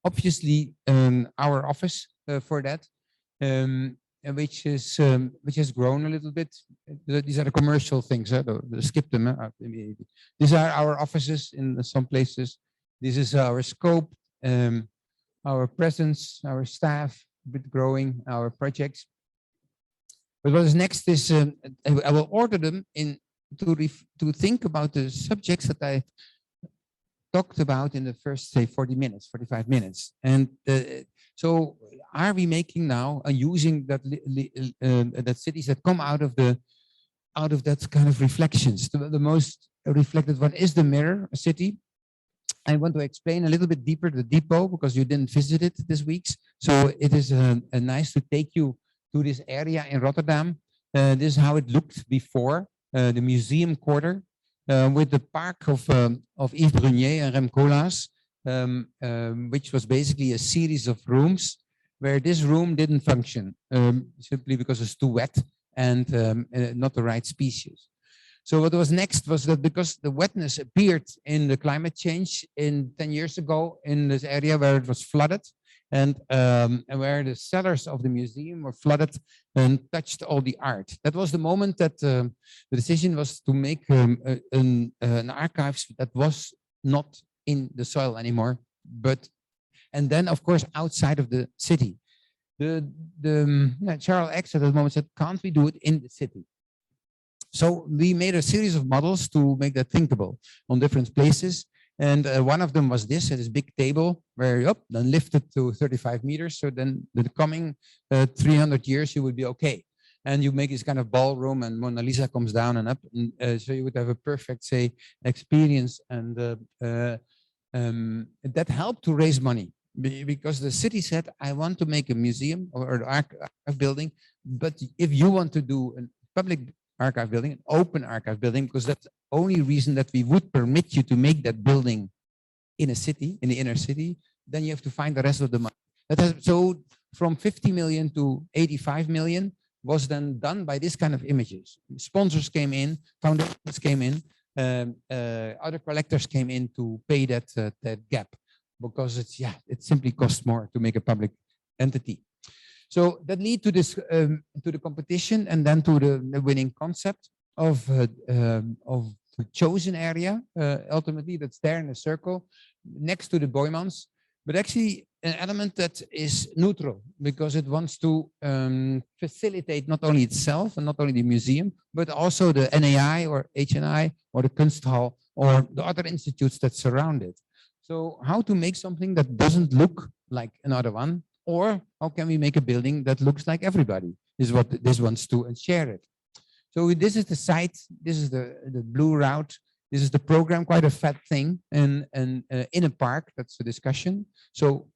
obviously our office for that, which has grown a little bit. These are the commercial things. Skip them. These are our offices in some places. This is our scope, our presence, our staff, a bit growing, our projects. But what is next is I will order them in to think about the subjects that I talked about in the first, say, 40 minutes, 45 minutes. And so are we making now using that cities that come out of that kind of reflections? The most reflected one is the mirror city. I want to explain a little bit deeper the depot, because you didn't visit it this week. So it is nice to take you to this area in Rotterdam. This is how it looked before. the museum quarter, with the park of Yves Brunier and Rem Koolhaas, which was basically a series of rooms where this room didn't function, simply because it's too wet and not the right species. So what was next was that because the wetness appeared in the climate change in 10 years ago in this area where it was flooded, and where the cellars of the museum were flooded and touched all the art. That was the moment that the decision was to make an archives that was not in the soil anymore, and then of course outside of the city. Charles X at that moment said, can't we do it in the city? So we made a series of models to make that thinkable on different places. And one of them was this big table where you then lift it to 35 meters. So then the coming 300 years, you would be okay. And you make this kind of ballroom and Mona Lisa comes down and up. And, so you would have a perfect, say, experience. And that helped to raise money because the city said, I want to make a museum or an archive building. But if you want to do a public archive building, an open archive building, because that's the only reason that we would permit you to make that building in a city, in the inner city, then you have to find the rest of the money. So from 50 million to 85 million was then done by this kind of images. Sponsors came in, foundations came in, other collectors came in to pay that gap, because it simply costs more to make a public entity. So that lead to this, to the competition, and then to the winning concept of the chosen area. Ultimately, that's there in a circle next to the Boijmans, but actually an element that is neutral because it wants to facilitate not only itself and not only the museum, but also the NAI or HNI or the Kunsthal or the other institutes that surround it. So how to make something that doesn't look like another one, or how can we make a building that looks like everybody, is what this wants to, and share it. So this is the site, this is the blue route, this is the program, quite a fat thing, and in a park, that's a discussion. So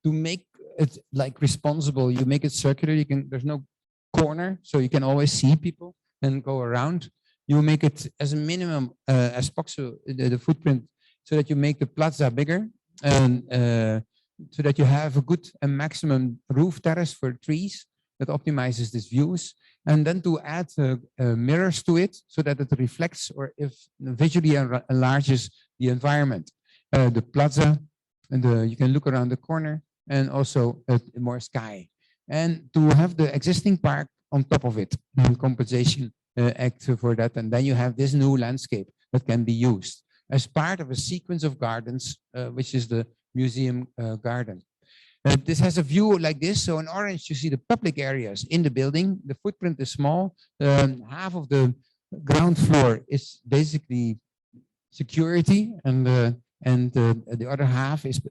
to make it like responsible, you make it circular, there's no corner, so you can always see people and go around. You make it as a minimum as possible, the footprint, so that you make the plaza bigger, and so that you have a good and maximum roof terrace for trees that optimizes these views, and then to add mirrors to it so that it reflects or if visually enlarges the environment. The plaza, and you can look around the corner, and also more sky. And to have the existing park on top of it, and compensation act for that, and then you have this new landscape that can be used as part of a sequence of gardens, which is the museum garden. This has a view like this. So in orange, you see the public areas in the building. The footprint is small. Half of the ground floor is basically security, and the other half is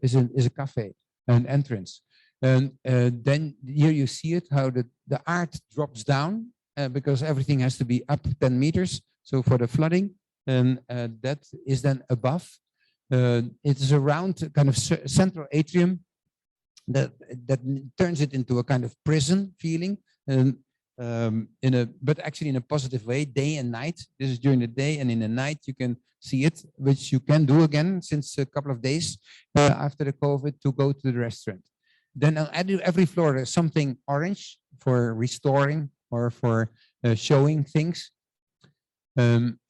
a cafe, an entrance. And then here you see it, how the art drops down because everything has to be up 10 meters. So for the flooding, and that is then above. It is a round kind of central atrium that turns it into a kind of prison feeling, but actually in a positive way, day and night. This is during the day, and in the night you can see it, which you can do again since a couple of days after the COVID, to go to the restaurant. Then on every floor there's something orange for restoring or for showing things.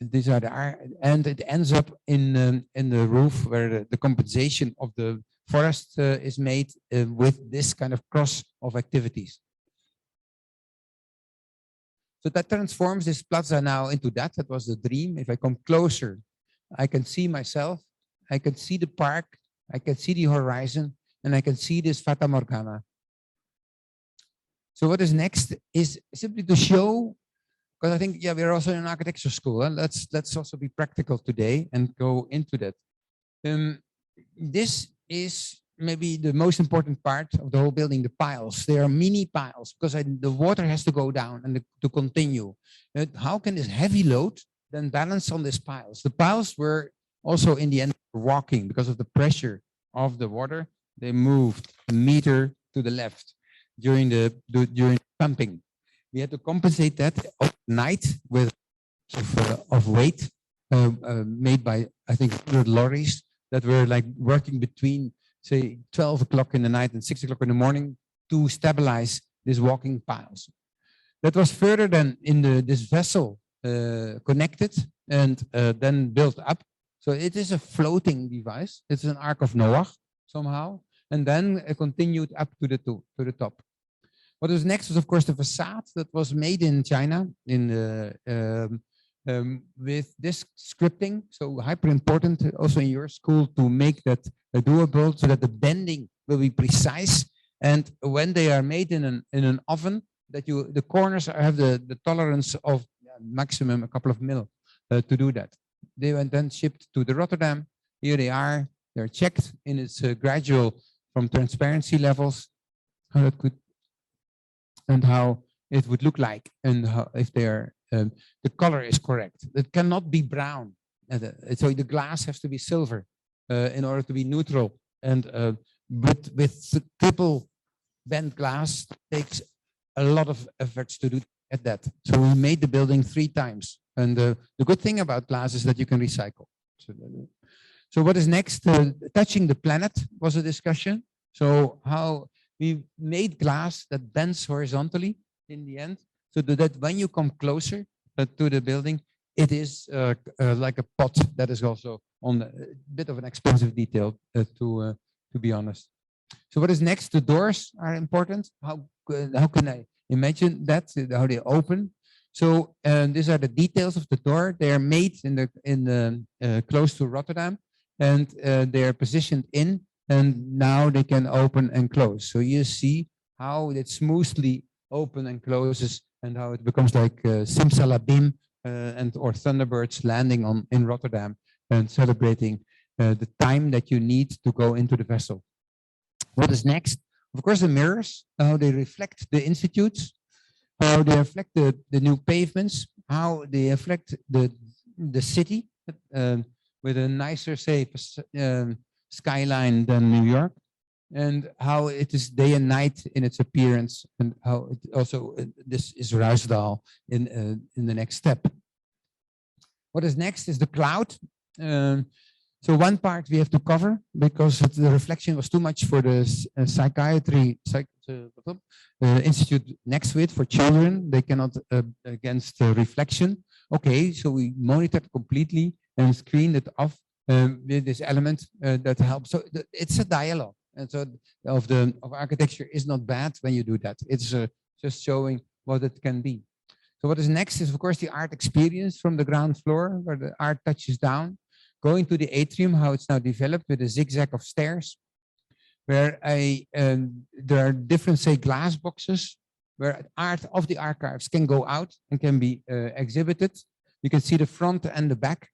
These are and it ends up in the roof where the compensation of the forest is made with this kind of cross of activities. So that transforms this plaza now into that. That was the dream. If I come closer, I can see myself, I can see the park, I can see the horizon, and I can see this Fata Morgana. So what is next is simply to show, because I think, we're also in an architecture school. And let's also be practical today and go into that. This is maybe the most important part of the whole building, the piles. They are mini piles because the water has to go down and to continue. How can this heavy load then balance on these piles? The piles were also in the end walking because of the pressure of the water. They moved a meter to the left during the pumping. We had to compensate that overnight with of weight made by, I think, 100 lorries that were like working between, say, 12 o'clock in the night and 6 o'clock in the morning to stabilize these walking piles. That was further than in this vessel connected and then built up. So it is a floating device. It's an Ark of Noah somehow, and then continued up to the top. What was next was, of course, the facade that was made in China with this scripting. So hyper important also in your school to make that doable so that the bending will be precise. And when they are made in an oven, that the corners have the tolerance of maximum a couple of mil to do that. They were then shipped to the Rotterdam. Here they are. They're checked in its gradual from transparency levels, how that could and how it would look like, and how, if they are the color is correct. It cannot be brown. So the glass has to be silver in order to be neutral. And but with triple bent glass takes a lot of efforts to do at that. So we made the building 3 times. And the good thing about glass is that you can recycle. So what is next? Touching the planet was a discussion. So how we made glass that bends horizontally in the end, so that when you come closer to the building, it is like a pot. That is also on a bit of an expensive detail, to be honest. So what is next? The doors are important. How can I imagine that? How they open? So these are the details of the door. They are made in close to Rotterdam, and they are positioned in, and now they can open and close. So you see how it smoothly open and closes, and how it becomes like simsalabim or thunderbirds landing in Rotterdam and celebrating the time that you need to go into the vessel. What is next? Of course, the mirrors, how they reflect the institutes, how they reflect the new pavements, how they reflect the city with a nicer, say, skyline than New York, and how it is day and night in its appearance, and how it also this is Ruisdael in the next step. What is next is the cloud. So one part we have to cover because the reflection was too much for the psychiatry institute next to it for children. They cannot against reflection. Okay, so we monitored completely and screened it off with this element that helps. So it's a dialogue, and so of architecture is not bad when you do that. It's just showing what it can be. So what is next is, of course, the art experience from the ground floor where the art touches down. Going to the atrium, how it's now developed with a zigzag of stairs, where there are different, say, glass boxes where art of the archives can go out and can be exhibited. You can see the front and the back.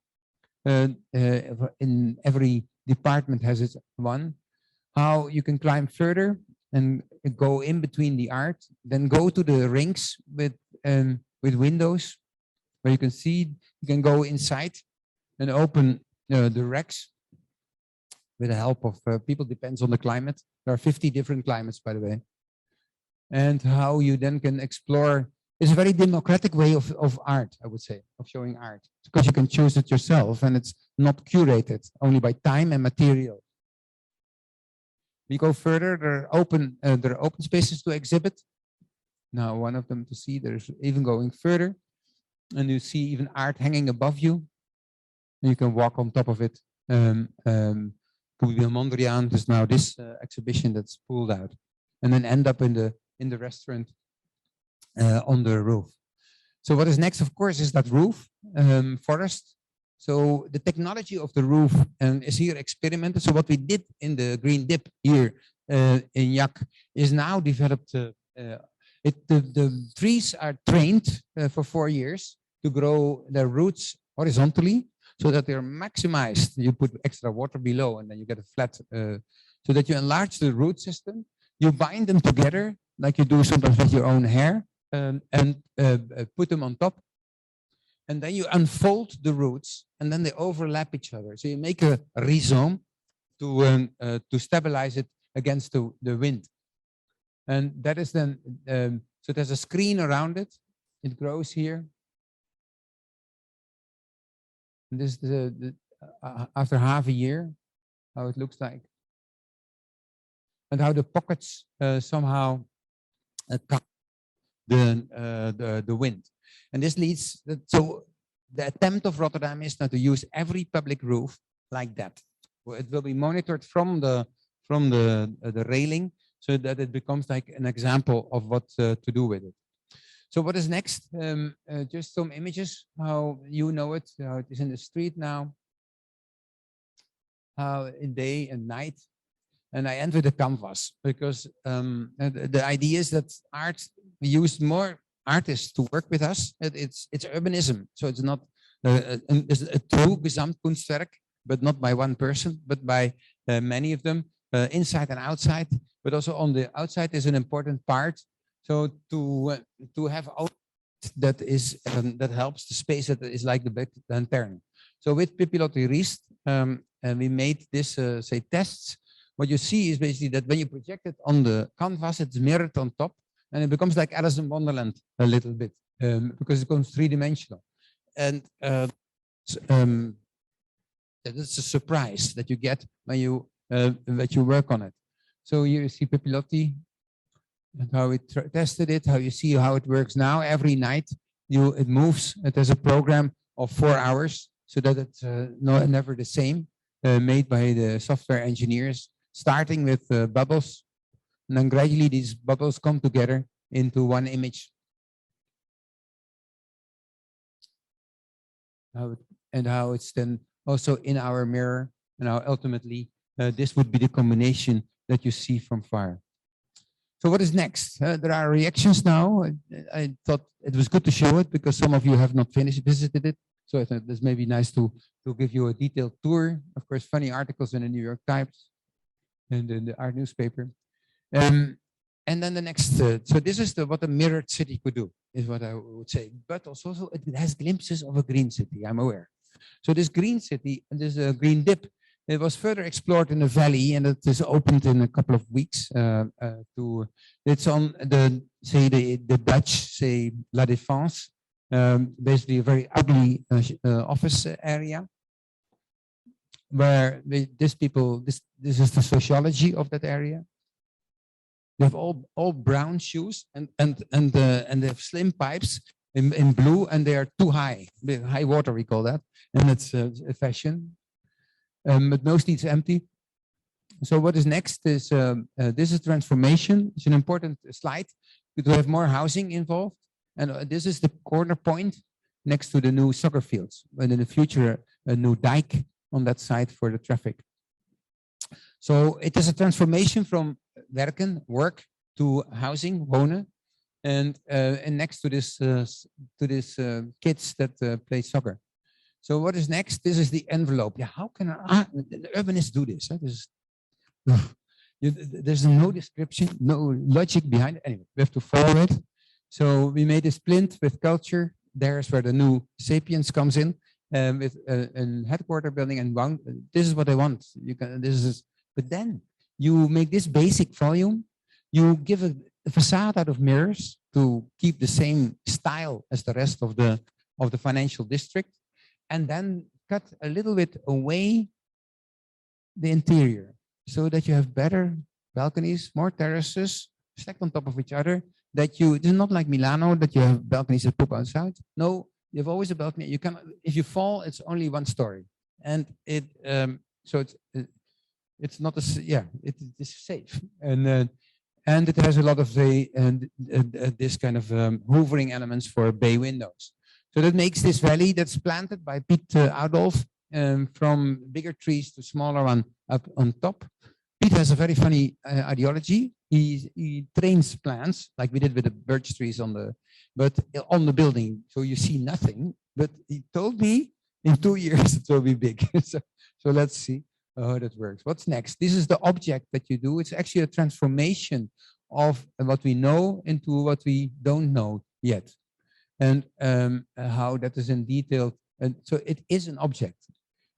In every department has its one. How you can climb further and go in between the art, then go to the rings with windows, where you can see, you can go inside and open the racks with the help of people, depends on the climate. There are 50 different climates, by the way. And how you then can explore, it's a very democratic way of art, I would say, of showing art, because you can choose it yourself and it's not curated only by time and material. We go further, there are open spaces to exhibit. Now, one of them to see, there's even going further, and you see even art hanging above you. You can walk on top of it. Mondriaan, there's now this exhibition that's pulled out, and then end up in the restaurant on the roof. So what is next, of course, is that roof forest. So the technology of the roof is here experimented. So what we did in the Green Dip here in IAAC is now developed. The trees are trained for 4 years to grow their roots horizontally, so that they're maximized. You put extra water below and then you get a flat, so that you enlarge the root system. You bind them together like you do sometimes with your own hair, and put them on top. And then you unfold the roots and then they overlap each other. So you make a rhizome to stabilize it against the wind. And that is then, so there's a screen around it. It grows here. And this is after half a year, how it looks like. And how the pockets somehow cut the wind. And this leads, so the attempt of Rotterdam is now to use every public roof like that. It will be monitored from the railing so that it becomes like an example of what to do with it. So what is next? Just some images, how you know it, how it is in the street now, how in day and night. And I end with the canvas because the idea is that we use more artists to work with us. It's urbanism, so it's not it's a true Gesamtkunstwerk, but not by one person, but by many of them, inside and outside. But also on the outside is an important part. So to have that is that helps the space that is like the lantern. So with Pipilotti Riest, and we made this say tests. What you see is basically that when you project it on the canvas, it's mirrored on top, and it becomes like Alice in Wonderland a little bit because it becomes three-dimensional. And it's a surprise that you get when you work on it. So you see Pipilotti and how we tested it, how you see how it works now. Every night it moves. It has a program of 4 hours so that it's never the same, made by the software engineers, starting with bubbles. And then gradually these bubbles come together into one image. How it's then also in our mirror, and how ultimately this would be the combination that you see from far. So what is next? There are reactions now. I thought it was good to show it because some of you have not visited it. So I thought this may be nice to give you a detailed tour. Of course, funny articles in the New York Times and in the art newspaper. And then the next, so this is what a mirrored city could do, is what I would say. But also it has glimpses of a green city, I'm aware. So this green city, this green dip, it was further explored in the valley, and it is opened in a couple of weeks. It's on the Dutch, say, La Défense, basically a very ugly office area, where this is the sociology of that area. They have all brown shoes and they have slim pipes in blue, and they are too high. High water, we call that, and it's a fashion. But mostly it's empty. So what is next is this is transformation. It's an important slide to have more housing involved, and this is the corner point next to the new soccer fields, and in the future a new dike on that side for the traffic. So it is a transformation from werken, work, to housing, wonen, and next to this kids that play soccer. So what is next? This is the envelope. Yeah, how can the urbanists do this? Huh? There's no description, no logic behind it. Anyway, we have to follow it. So we made a splint with culture. There's where the new Sapiens comes in, with a headquarter building, and this is what I want. You can. But then you make this basic volume. You give a facade out of mirrors to keep the same style as the rest of the financial district, and then cut a little bit away the interior so that you have better balconies, more terraces stacked on top of each other. It is not like Milano that you have balconies that pop outside. No, you have always a balcony. You can, if you fall, it's only one story, and it's not it is safe, and it has a lot of this kind of hoovering elements for bay windows. So that makes this valley that's planted by Piet Adolf, from bigger trees to smaller one up on top. Piet has a very funny ideology. He trains plants like we did with the birch trees on the building, so you see nothing. But he told me in 2 years it will be big. so let's see how that works. What's next? This is the object that you do. It's actually a transformation of what we know into what we don't know yet, and how that is in detail. And so it is an object.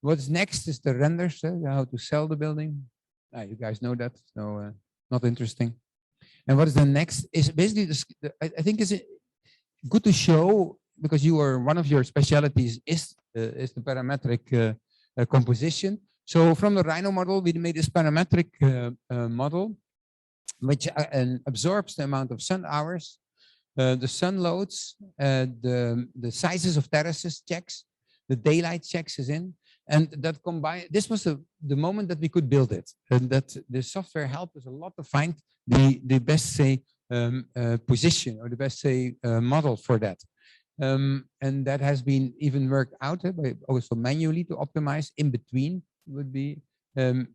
What's next is the renders, how to sell the building. You guys know that, so not interesting. And what is the next is basically this. I think it's good to show, because one of your specialities is is the parametric composition. So from the Rhino model, we made this parametric model, which absorbs the amount of sun hours, the sun loads, the sizes of terraces checks, the daylight checks is in, and that combined. This was the moment that we could build it, and that the software helped us a lot to find the best say position or the best say model for that. And that has been even worked out by also manually to optimize in between would be, and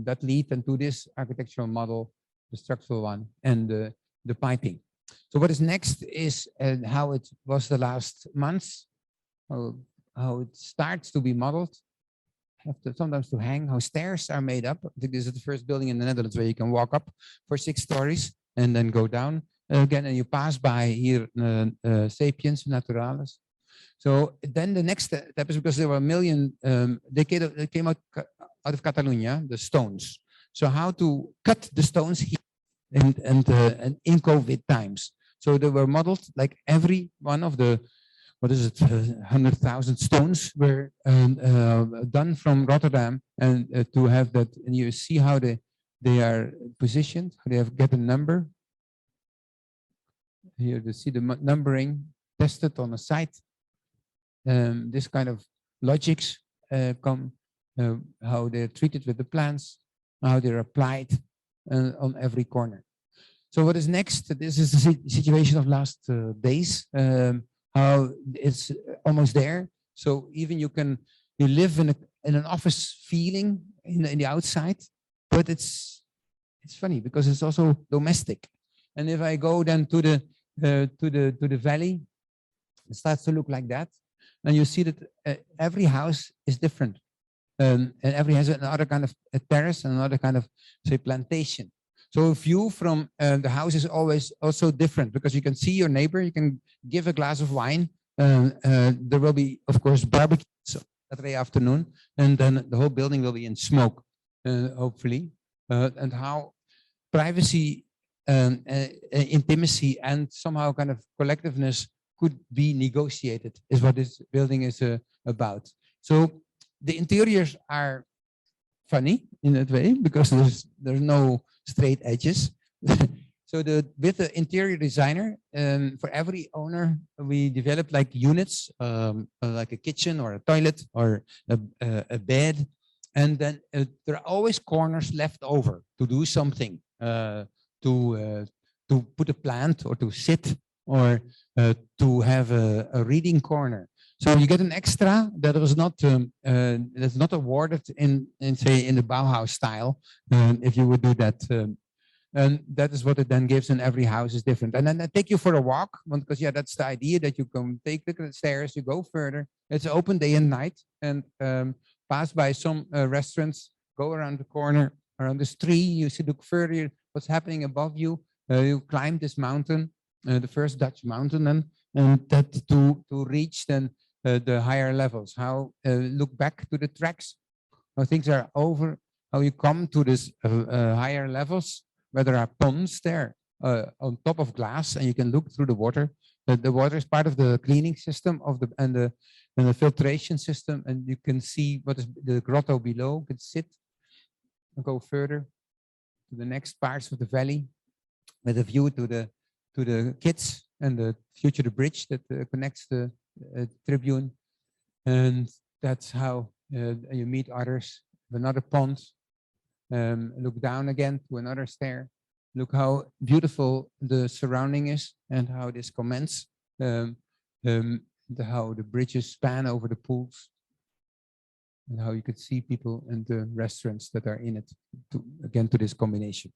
that lead into this architectural model, the structural one, and the piping. So what is next is how it was the last months, how it starts to be modeled. Have to sometimes to hang, how stairs are made up. I think this is the first building in the Netherlands where you can walk up for 6 stories and then go down again, and you pass by here Sapiens Naturalis. So then the next step is, because there were a million, they came out of Catalonia, the stones. So how to cut the stones here and in COVID times. So they were modeled like every one of the, what is it, 100,000 stones were done from Rotterdam, and to have that, and you see how they are positioned, how they have get a number. Here you see the numbering tested on a site. This kind of logics come, how they're treated with the plants, how they're applied on every corner. So what is next? This is the situation of last days, how it's almost there. So even you live in an office feeling in the outside, but it's funny because it's also domestic. And if I go then to the valley, it starts to look like that. And you see that every house is different. And every has another kind of a terrace and another kind of, say, plantation. So a view from the house is always also different, because you can see your neighbor, you can give a glass of wine. There will be, of course, barbecue Saturday afternoon, and then the whole building will be in smoke, hopefully. And how privacy, intimacy, and somehow kind of collectiveness could be negotiated is what this building is about. So the interiors are funny in that way, because there's no straight edges. So with the interior designer, for every owner, we developed like units, like a kitchen or a toilet or a bed. And then there are always corners left over to do something, to put a plant or to sit, or to have a reading corner. So you get an extra that was not that's not awarded in say in the Bauhaus style, if you would do that. And that is what it then gives, and every house is different. And then I take you for a walk, because yeah, that's the idea, that you can take the stairs, you go further. It's open day and night, and pass by some restaurants, go around the corner, around this tree, you see, look further, what's happening above you. You climb this mountain, the first Dutch mountain, and that to reach then the higher levels. How look back to the tracks, how things are over, how you come to this higher levels, where there are ponds there on top of glass, and you can look through the water. The water is part of the cleaning system of and the filtration system, and you can see what is the grotto below. You can sit and go further to the next parts of the valley, with a view to the kids and the future the bridge that connects the tribune. And that's how you meet others. Another pond. Look down again to another stair. Look how beautiful the surrounding is, and how this commences. How the bridges span over the pools, and how you could see people and the restaurants that are in it. To this combination.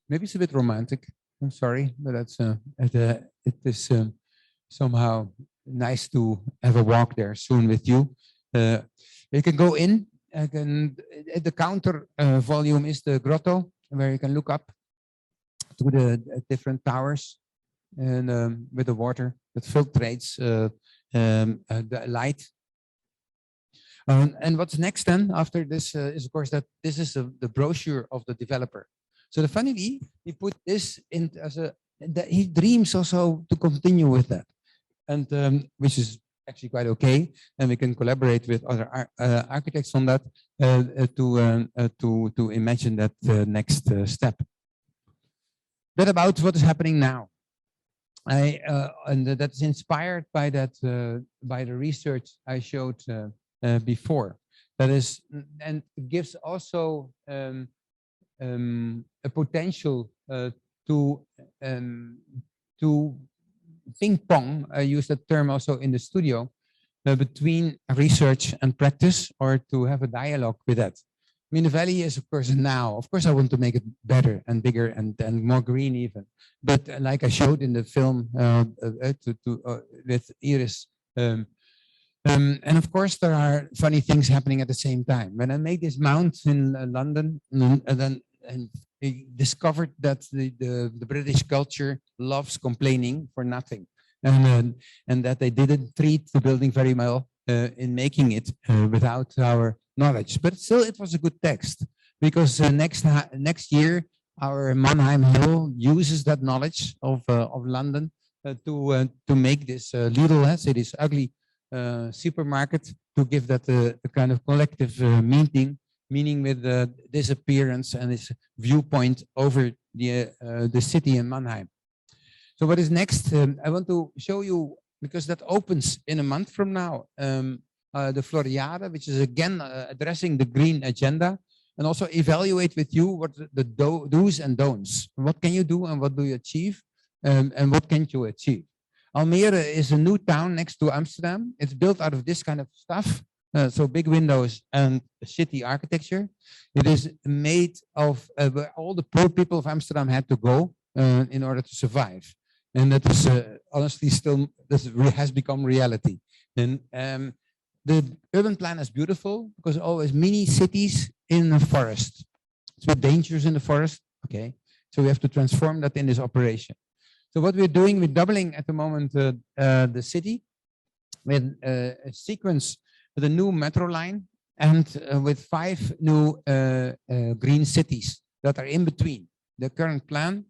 Maybe it's a bit romantic. I'm sorry, but that's it is somehow nice to have a walk there soon with you. You can go in. The counter volume is the grotto, where you can look up to the different towers, and with the water that filtrates the light. And what's next then after this is, of course, that this is the brochure of the developer. So the funnily, he put this in as he dreams also to continue with that, and which is actually quite okay, and we can collaborate with other architects on that to imagine that next step. That about what is happening now. And that's inspired by that by the research I showed before. That is, and it gives also a potential to ping pong. I use that term also in the studio between research and practice, or to have a dialogue with that. I mean, the valley is, of course, now. Of course, I want to make it better and bigger and more green even. But like I showed in the film with Iris, and of course, there are funny things happening at the same time. When I made this mount in London, and I discovered that the British culture loves complaining for nothing, and that they didn't treat the building very well in making it without our knowledge. But still, it was a good text, because next year our Mannheim Hill uses that knowledge of London to make this Lidl, say this ugly supermarket, to give that a kind of collective meaning with this appearance and this viewpoint over the city in Mannheim. So what is next? I want to show you, because that opens in a month from now, the Floriade, which is again addressing the green agenda, and also evaluate with you what the do's and don'ts. What can you do and what do you achieve, and what can't you achieve? Almere is a new town next to Amsterdam. It's built out of this kind of stuff. So big windows and city architecture. It is made of where all the poor people of Amsterdam had to go in order to survive. And that is honestly still, this has become reality. And the urban plan is beautiful because always mini cities in the forest. It's a bit dangerous in the forest. Okay, so we have to transform that in this operation. So what we're doing, we're doubling at the moment the city with a sequence with a new metro line and with 5 new green cities that are in between the current plan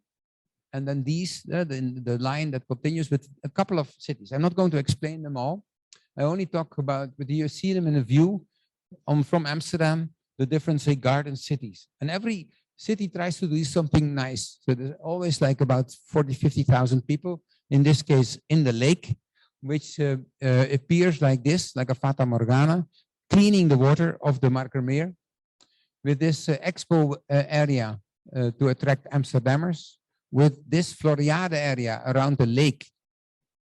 and then these, the line that continues with a couple of cities. I'm not going to explain them all. I only talk about, but you see them in a view from Amsterdam, the different, say, garden cities. And every city tries to do something nice. So there's always like about 40, 50,000 people, in this case, in the lake, which appears like this, like a Fata Morgana, cleaning the water of the Markermeer with this expo area to attract Amsterdammers, with this Floriade area around the lake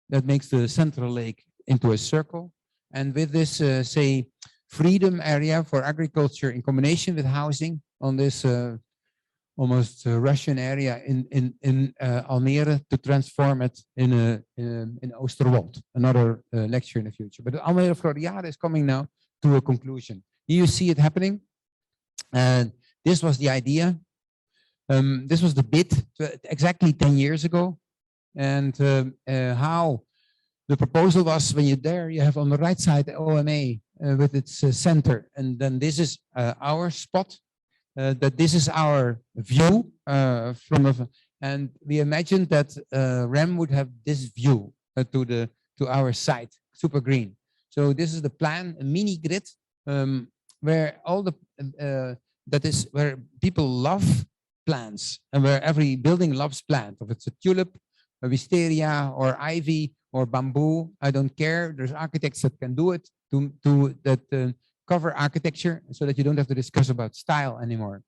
that makes the central lake into a circle, and with this, say, freedom area for agriculture in combination with housing on this almost Russian area in Almere, to transform it in Oosterwold. Another lecture in the future. But the Almere Floriade is coming now to a conclusion. Here you see it happening. And this was the idea. This was the bid exactly 10 years ago. And how the proposal was, when you're there, you have on the right side the OMA with its center. And then this is our spot. That this is our view and we imagined that REM would have this view to our site, super green. So this is the plan, a mini grid, where all the that is where people love plants and where every building loves plant. If it's a tulip, a wisteria, or ivy, or bamboo, I don't care. There's architects that can do it that cover architecture so that you don't have to discuss about style anymore.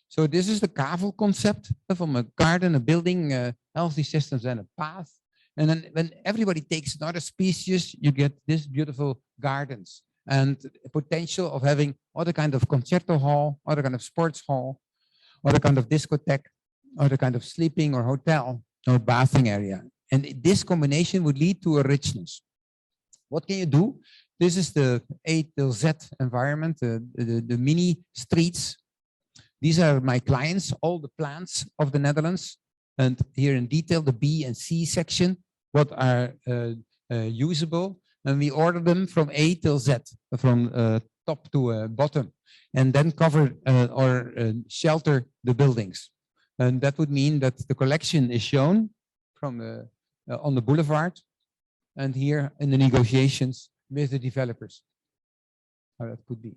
So this is the Kavel concept from a garden, a building, healthy systems, and a path. And then when everybody takes another species, you get this beautiful gardens and potential of having other kind of concerto hall, other kind of sports hall, other kind of discotheque, other kind of sleeping or hotel or bathing area. And this combination would lead to a richness. What can you do? This is the A till Z environment, the mini streets. These are my clients, all the plants of the Netherlands. And here in detail, the B and C section, what are usable. And we order them from A till Z, from top to bottom, and then cover or shelter the buildings. And that would mean that the collection is shown from on the boulevard. and here in the negotiations with the developers. How that could be.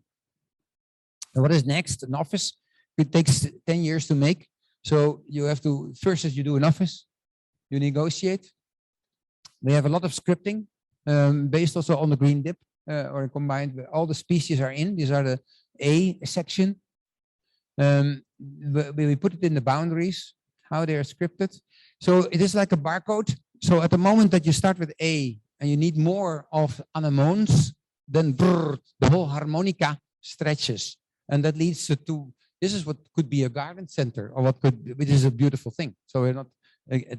And what is next? An office. It takes 10 years to make. So you have to, first as you do an office, you negotiate. We have a lot of scripting based also on the green dip or combined with all the species are in. These are the A section. We put it in the boundaries, how they are scripted. So it is like a barcode. So at the moment that you start with A and you need more of anemones, then brrr, the whole harmonica stretches. And that leads to, this is what could be a garden center or what could, which is a beautiful thing. So we're not,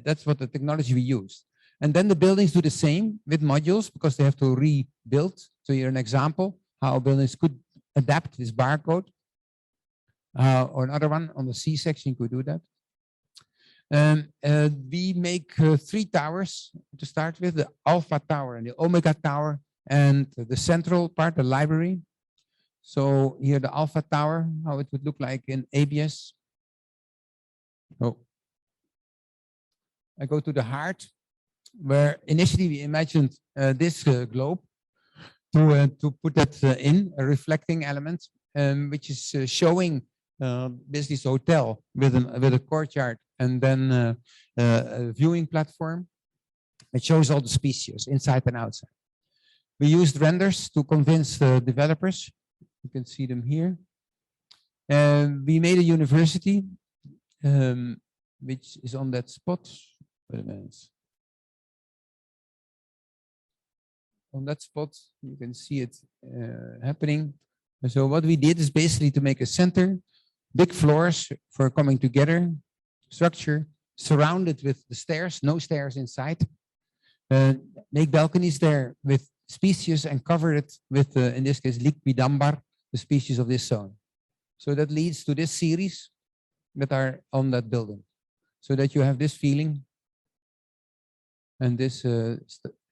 that's what the technology we use. And then the buildings do the same with modules because they have to rebuild. So here's an example how buildings could adapt this barcode. Or another one on the C section could do that. We make 3 towers to start with, the Alpha Tower and the Omega Tower and the central part, the library. So here the Alpha Tower, how it would look like in ABS. Oh. I go to the heart, where initially we imagined this globe to put that in, a reflecting element, which is showing basically this hotel with a courtyard and then a viewing platform. It shows all the species inside and outside. We used renders to convince the developers. You can see them here. We made a university, which is on that spot. Wait a minute. On that spot, you can see it happening. So what we did is basically to make a center, big floors for coming together, structure, surrounded with the stairs, no stairs inside. Make balconies there with species and cover it with, in this case, liquidambar, the species of this zone. So that leads to this series that are on that building. So that you have this feeling and this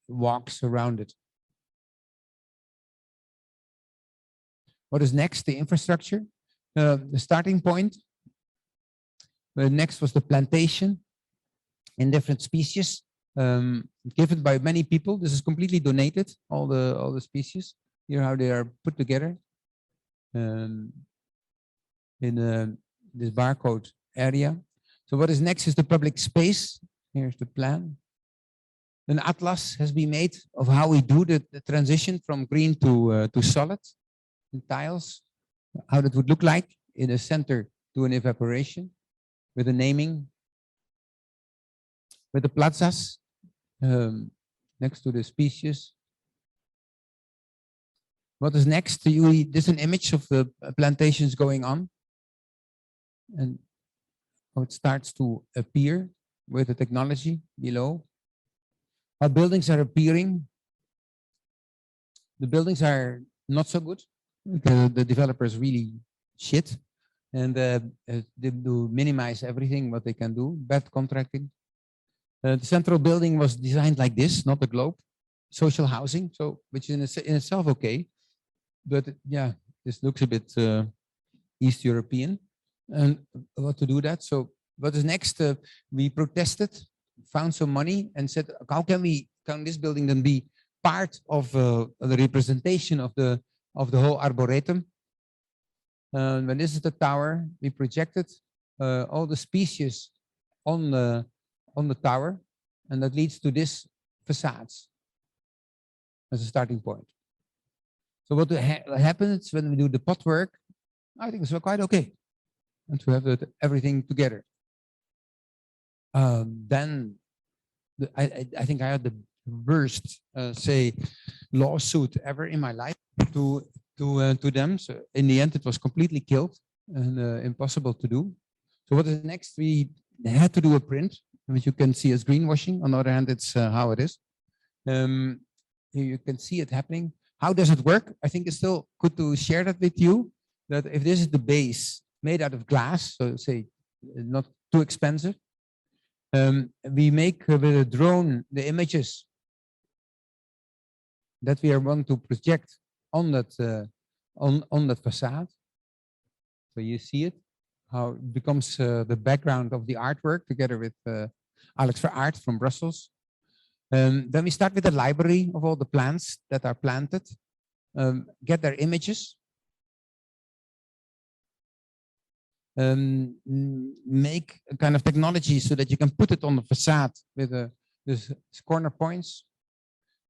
walks around it. What is next? The infrastructure, the starting point. Next was the plantation in different species, given by many people. This is completely donated, all the species. Here how they are put together in this barcode area. So what is next is the public space. Here's the plan. An atlas has been made of how we do the transition from green to solid in tiles, how that would look like in a center to an evaporation with a naming, with the plazas next to the species. What is next? This is an image of the plantations going on and how it starts to appear with the technology below. How buildings are appearing. The buildings are not so good. The developers really shit, and they do minimize everything what they can do. Bad contracting. The central building was designed like this, not a globe. Social housing, so which is in itself okay, but yeah, this looks a bit East European. And what to do that? So what is next? We protested, found some money, and said, how can this building then be part of the representation of the whole arboretum? When this is the tower, we projected all the species on the tower, and that leads to this facades as a starting point. So what happens when we do the pot work? I think it's quite okay, and to have everything together. Then I think I had the worst say lawsuit ever in my life to them. So in the end, it was completely killed and impossible to do. So what is next? We had to do a print, which you can see as greenwashing. On the other hand, it's how it is. You can see it happening. How does it work? I think it's still good to share that with you, that if this is the base made out of glass, so say not too expensive, we make with a drone the images that we are going to project on that on that facade. So you see it, how it becomes the background of the artwork together with Alex Verart from Brussels. Then we start with a library of all the plants that are planted, get their images, make a kind of technology so that you can put it on the facade with this corner points.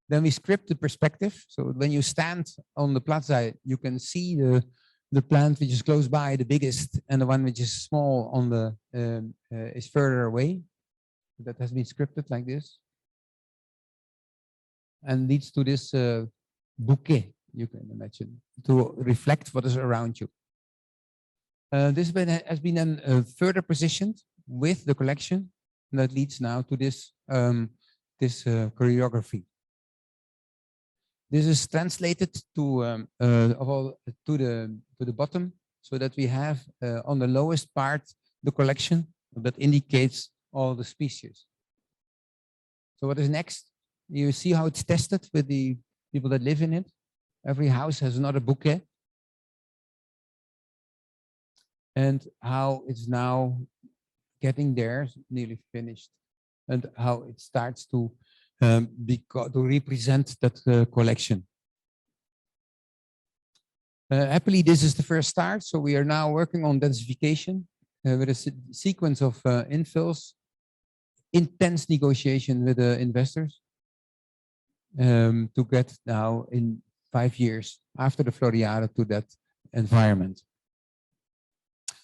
Then we script the perspective. So when you stand on the plaza, you can see the plant which is close by, the biggest, and the one which is small on the is further away. That has been scripted like this, and leads to this bouquet, you can imagine, to reflect what is around you. This has been then further positioned with the collection, and that leads now to this choreography. This is translated to the bottom, so that we have on the lowest part the collection that indicates all the species. So what is next? You see how it's tested with the people that live in it. Every house has another bouquet, and how it's now getting there, nearly finished, and how it starts to represent that collection. Happily, this is the first start. So we are now working on densification with a sequence of infills, intense negotiation with the investors to get now in 5 years after the Floriade to that environment.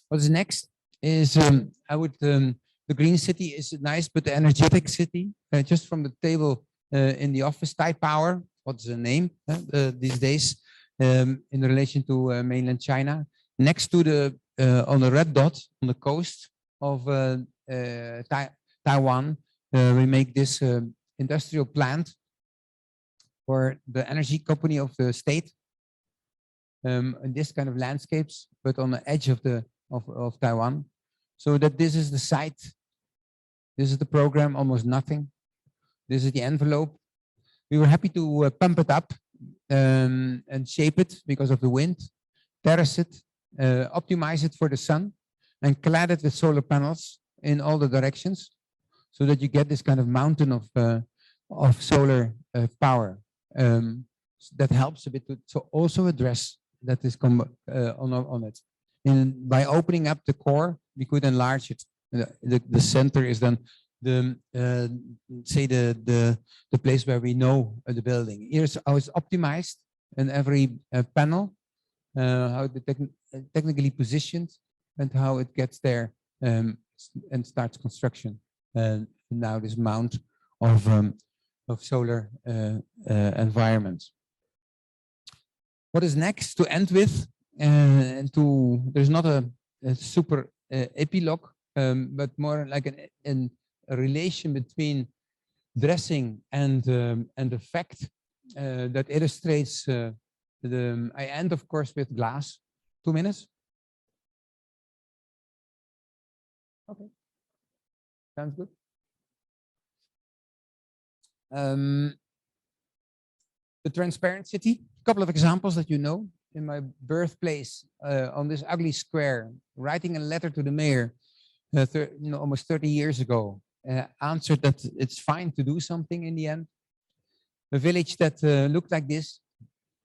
What is next is the green city is nice, but the energetic city, just from the table in the office, Tide Power, what's the name these days in relation to mainland China. Next to the, on the red dot on the coast of Taiwan, we make this industrial plant for the energy company of the state. In this kind of landscapes, but on the edge of Taiwan, so that this is the site, this is the program, almost nothing. This is the envelope. We were happy to pump it up and shape it because of the wind, terrace it, optimize it for the sun, and clad it with solar panels in all the directions, so that you get this kind of mountain of solar power. That helps a bit to also address that is on it. And by opening up the core, we could enlarge it. The center is then the place where we know the building. Here's how it's optimized in every panel, how the technically positioned, and how it gets there and starts construction. And now this mount of solar environments. What is next to end with? There's not a super epilogue, but more like a relation between dressing and effect that illustrates I end, of course, with glass. 2 minutes. Okay, sounds good. The transparent city, a couple of examples that you know. In my birthplace, on this ugly square, writing a letter to the mayor almost 30 years ago, answered that it's fine to do something in the end. A village that looked like this,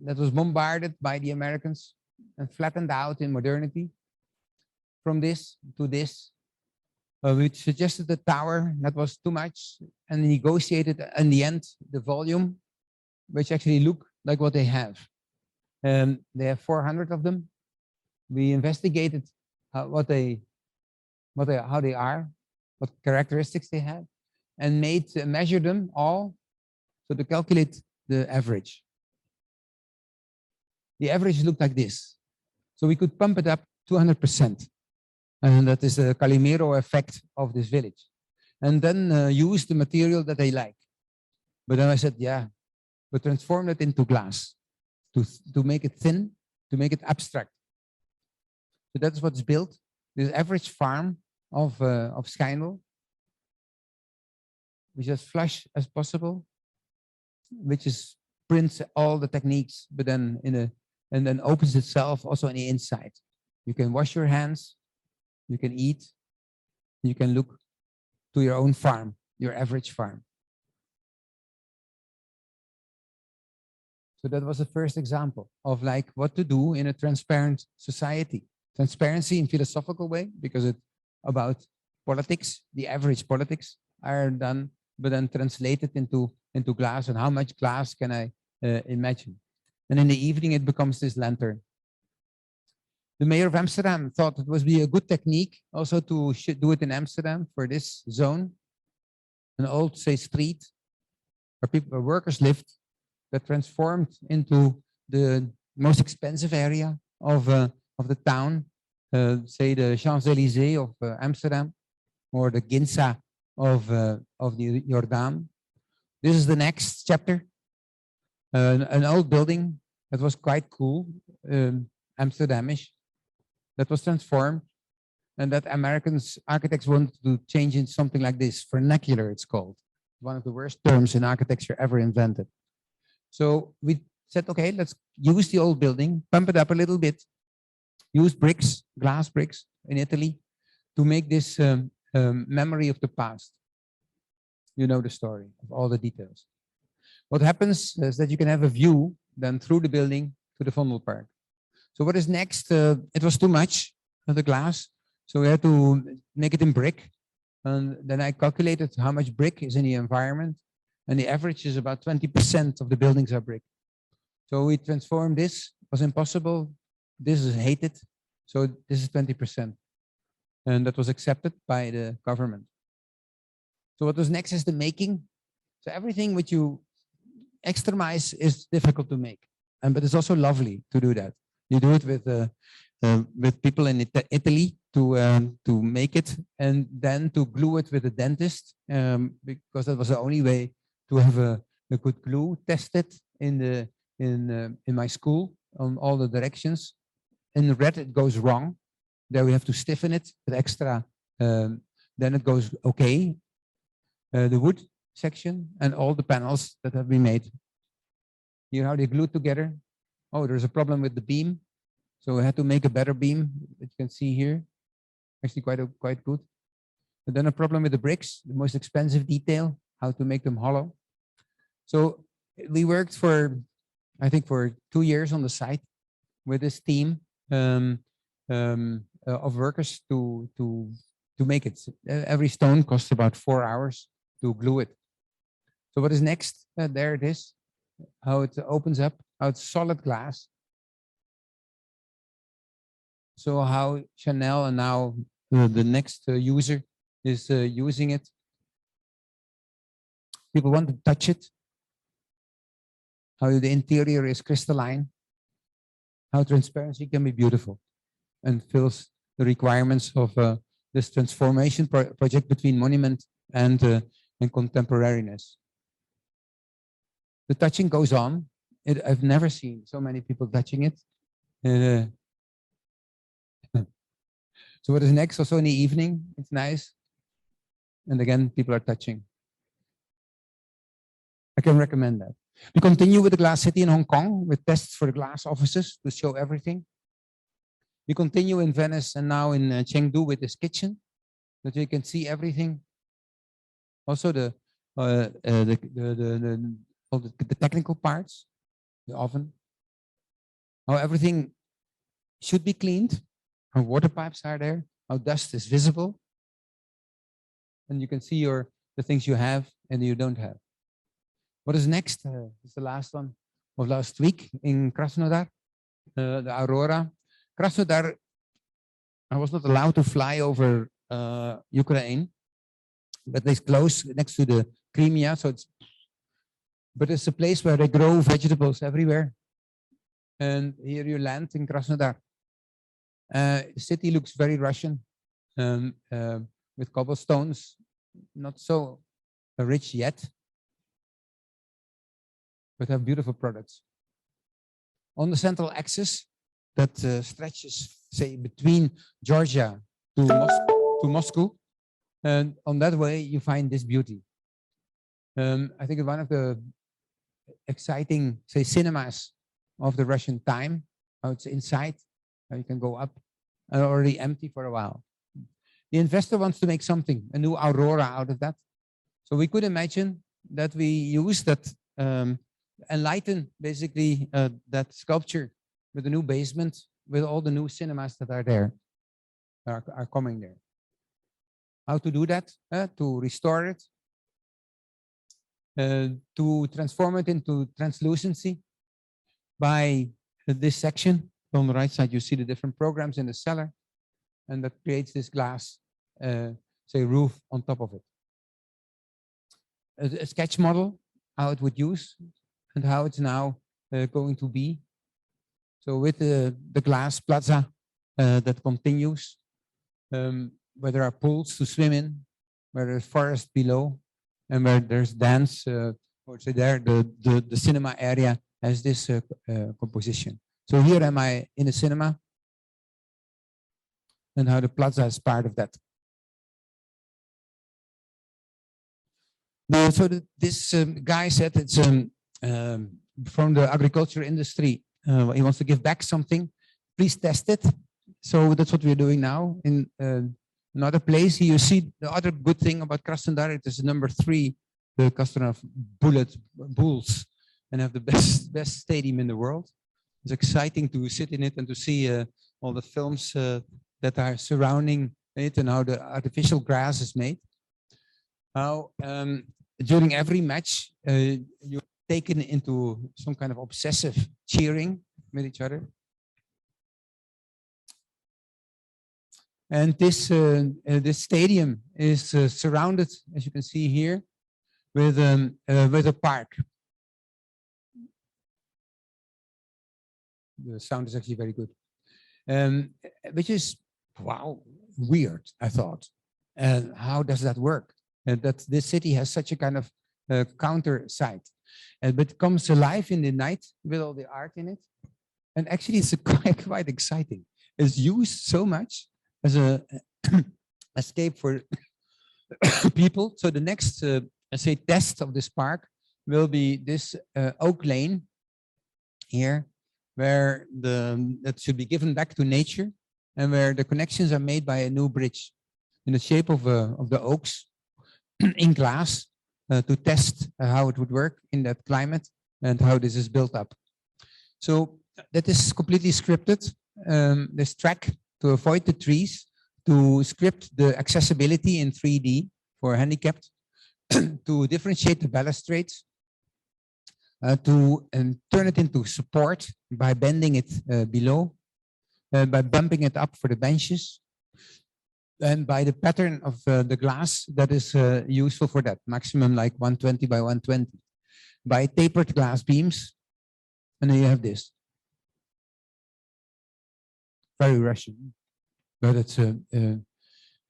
that was bombarded by the Americans and flattened out in modernity. From this to this, which suggested the tower that was too much, and negotiated in the end the volume, which actually look like what they have. They have 400 of them. We investigated how they are, what characteristics they have, and measured them all, so to calculate the average. The average looked like this. So we could pump it up 200%. And that is the Calimero effect of this village. And then use the material that they like. But then I said, yeah, but transform it into glass to make it thin, to make it abstract. So that's what's built. This average farm of Schijndel, which is as flush as possible, which is prints all the techniques, but then and then opens itself also on the inside. You can wash your hands, you can eat, you can look to your own farm, your average farm. So that was the first example of like what to do in a transparent society. Transparency in philosophical way, because it's about politics, the average politics are done, but then translated into glass, and how much glass can I imagine? And in the evening, it becomes this lantern. The mayor of Amsterdam thought it would be a good technique also to do it in Amsterdam for this zone, an old, say, street where people, where workers lived, that transformed into the most expensive area of the town, say the Champs-Élysées of Amsterdam, or the Ginza of the Rotterdam. This is the next chapter. An old building that was quite cool, Amsterdamish, that was transformed, and that Americans architects wanted to change into something like this. Vernacular, it's called. One of the worst terms in architecture ever invented. So we said, okay, let's use the old building, pump it up a little bit, use bricks, glass bricks in Italy, to make this memory of the past. You know the story of all the details. What happens is that you can have a view then through the building to the Vondel Park. So what is next? It was too much of the glass, so we had to make it in brick. And then I calculated how much brick is in the environment, and the average is about 20% of the buildings are brick. So we transformed this. It was impossible. This is hated. So this is 20. And that was accepted by the government. So what was next is the making. So everything which you extremize is difficult to make, but it's also lovely to do that. You do it with people in Italy to make it, and then to glue it with a dentist, because that was the only way to have a good glue. Tested in my school on all the directions. In red it goes wrong. There we have to stiffen it with extra. Then it goes okay. The wood section and all the panels that have been made. Here how they glued together. Oh, there's a problem with the beam, so we had to make a better beam that you can see here. Actually quite good. And then a problem with the bricks, the most expensive detail, how to make them hollow. So we worked for, I think, for 2 years on the site with this team of workers to make it. Every stone costs about 4 hours to glue it. So what is next? There it is. How it opens up, how it's solid glass. So how Schijndel and now the next user is using it. People want to touch it. How the interior is crystalline. How transparency can be beautiful and fills the requirements of this transformation project between monument and contemporariness. The touching goes on. I've never seen so many people touching it. So what is next? Also in the evening, it's nice. And again, people are touching. I can recommend that. We continue with the Glass City in Hong Kong with tests for the glass offices to show everything. We continue in Venice and now in Chengdu with this kitchen, that you can see everything. Also the technical parts, the oven, how everything should be cleaned, how water pipes are there, how dust is visible, and you can see the things you have and you don't have. What is next? It's the last one of last week in Krasnodar, the Aurora. Krasnodar, I was not allowed to fly over Ukraine, but it's close next to the Crimea, so it's a place where they grow vegetables everywhere. And here you land in Krasnodar. The city looks very Russian, with cobblestones, not so rich yet, but have beautiful products. On the central axis that stretches, say, between Georgia to Moscow, and on that way you find this beauty. I think one of the exciting, say, cinemas of the Russian time, how it's inside, how you can go up, and already empty for a while. The investor wants to make something, a new Aurora out of that. So we could imagine that we use that enlighten basically that sculpture with a new basement, with all the new cinemas that are there, are coming there. How to do that? To restore it, to transform it into translucency by this section. On the right side, you see the different programs in the cellar, and that creates this glass, say, roof on top of it. A sketch model, how it would use, and how it's now going to be. So with the glass plaza that continues, where there are pools to swim in, where there's forest below, and where there's dance, or say there, the cinema area has this composition. So here am I in a cinema, and how the plaza is part of that. So this guy said it's from the agriculture industry. He wants to give back something. Please test it. So that's what we're doing now. In another place, you see the other good thing about Krasnodar. It is number 3, the Krasnodar Bulls, and have the best stadium in the world. It's exciting to sit in it and to see all the films that are surrounding it and how the artificial grass is made. How during every match you're taken into some kind of obsessive cheering with each other. And this stadium is surrounded, as you can see here, with a park. The sound is actually very good, which is, wow, weird, I thought. And how does that work? That this city has such a kind of counter side, but it comes alive in the night with all the art in it. And actually, it's quite exciting. It's used so much as a escape for people. So the next, let's say, test of this park will be this Oak Lane here, where that should be given back to nature, and where the connections are made by a new bridge in the shape of the oaks in glass to test how it would work in that climate and how this is built up. So that is completely scripted. This track to avoid the trees, to script the accessibility in 3D for handicapped, to differentiate the balustrades, to turn it into support by bending it below, by bumping it up for the benches, and by the pattern of the glass that is useful for that, maximum like 120 by 120, by tapered glass beams, and then you have this. Very Russian, but it's and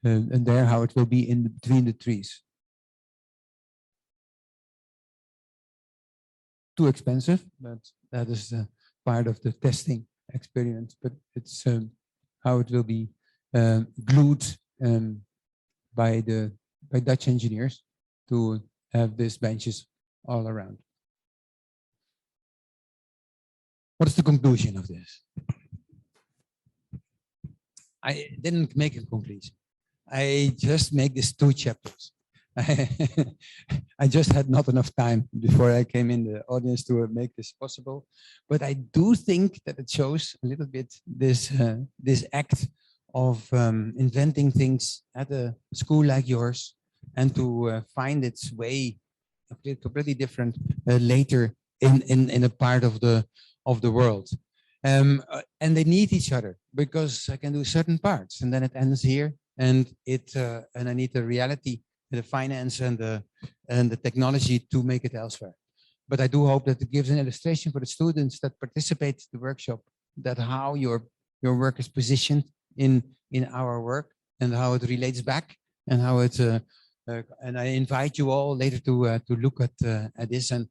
there how it will be in between the trees. Too expensive, but that is part of the testing experience. But it's how it will be glued by Dutch engineers to have these benches all around. What is the conclusion of this? I didn't make a conclusion. I just make these 2 chapters. I just had not enough time before I came in the audience to make this possible. But I do think that it shows a little bit this act of inventing things at a school like yours, and to find its way completely different later in a part of the world. And they need each other, because I can do certain parts and then it ends here, and I need the reality, the finance and the technology to make it elsewhere. But I do hope that it gives an illustration for the students that participate in the workshop, that how your work is positioned in our work, and how it relates back, and how it and I invite you all later to look at this. And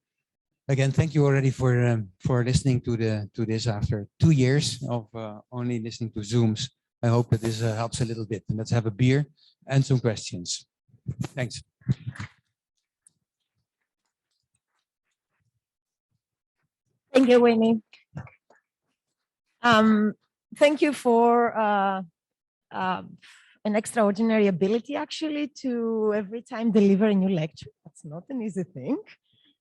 again, thank you already for listening to this after 2 years of only listening to Zooms. I hope that this helps a little bit. And let's have a beer and some questions. Thanks. Thank you, Winnie. Thank you for an extraordinary ability, actually, to every time deliver a new lecture. That's not an easy thing.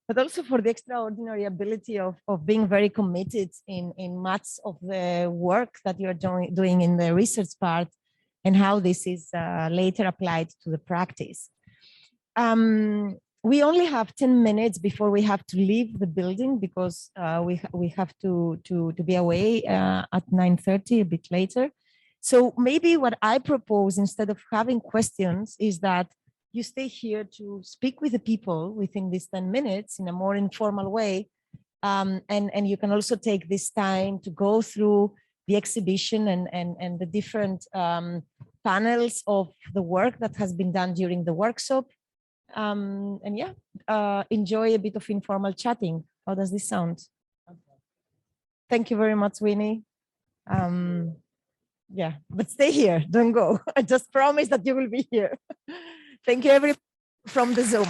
but also for the extraordinary ability of being very committed in much of the work that you're doing in the research part and how this is later applied to the practice. We only have 10 minutes before we have to leave the building because we have to be away at 9:30, a bit later. So maybe what I propose, instead of having questions, is that you stay here to speak with the people within these 10 minutes in a more informal way. And you can also take this time to go through the exhibition and the different panels of the work that has been done during the workshop. And yeah, enjoy a bit of informal chatting. How does this sound? Thank you very much, Winnie. Yeah, but stay here, don't go. I just promise that you will be here. Thank you, everyone from the Zoom.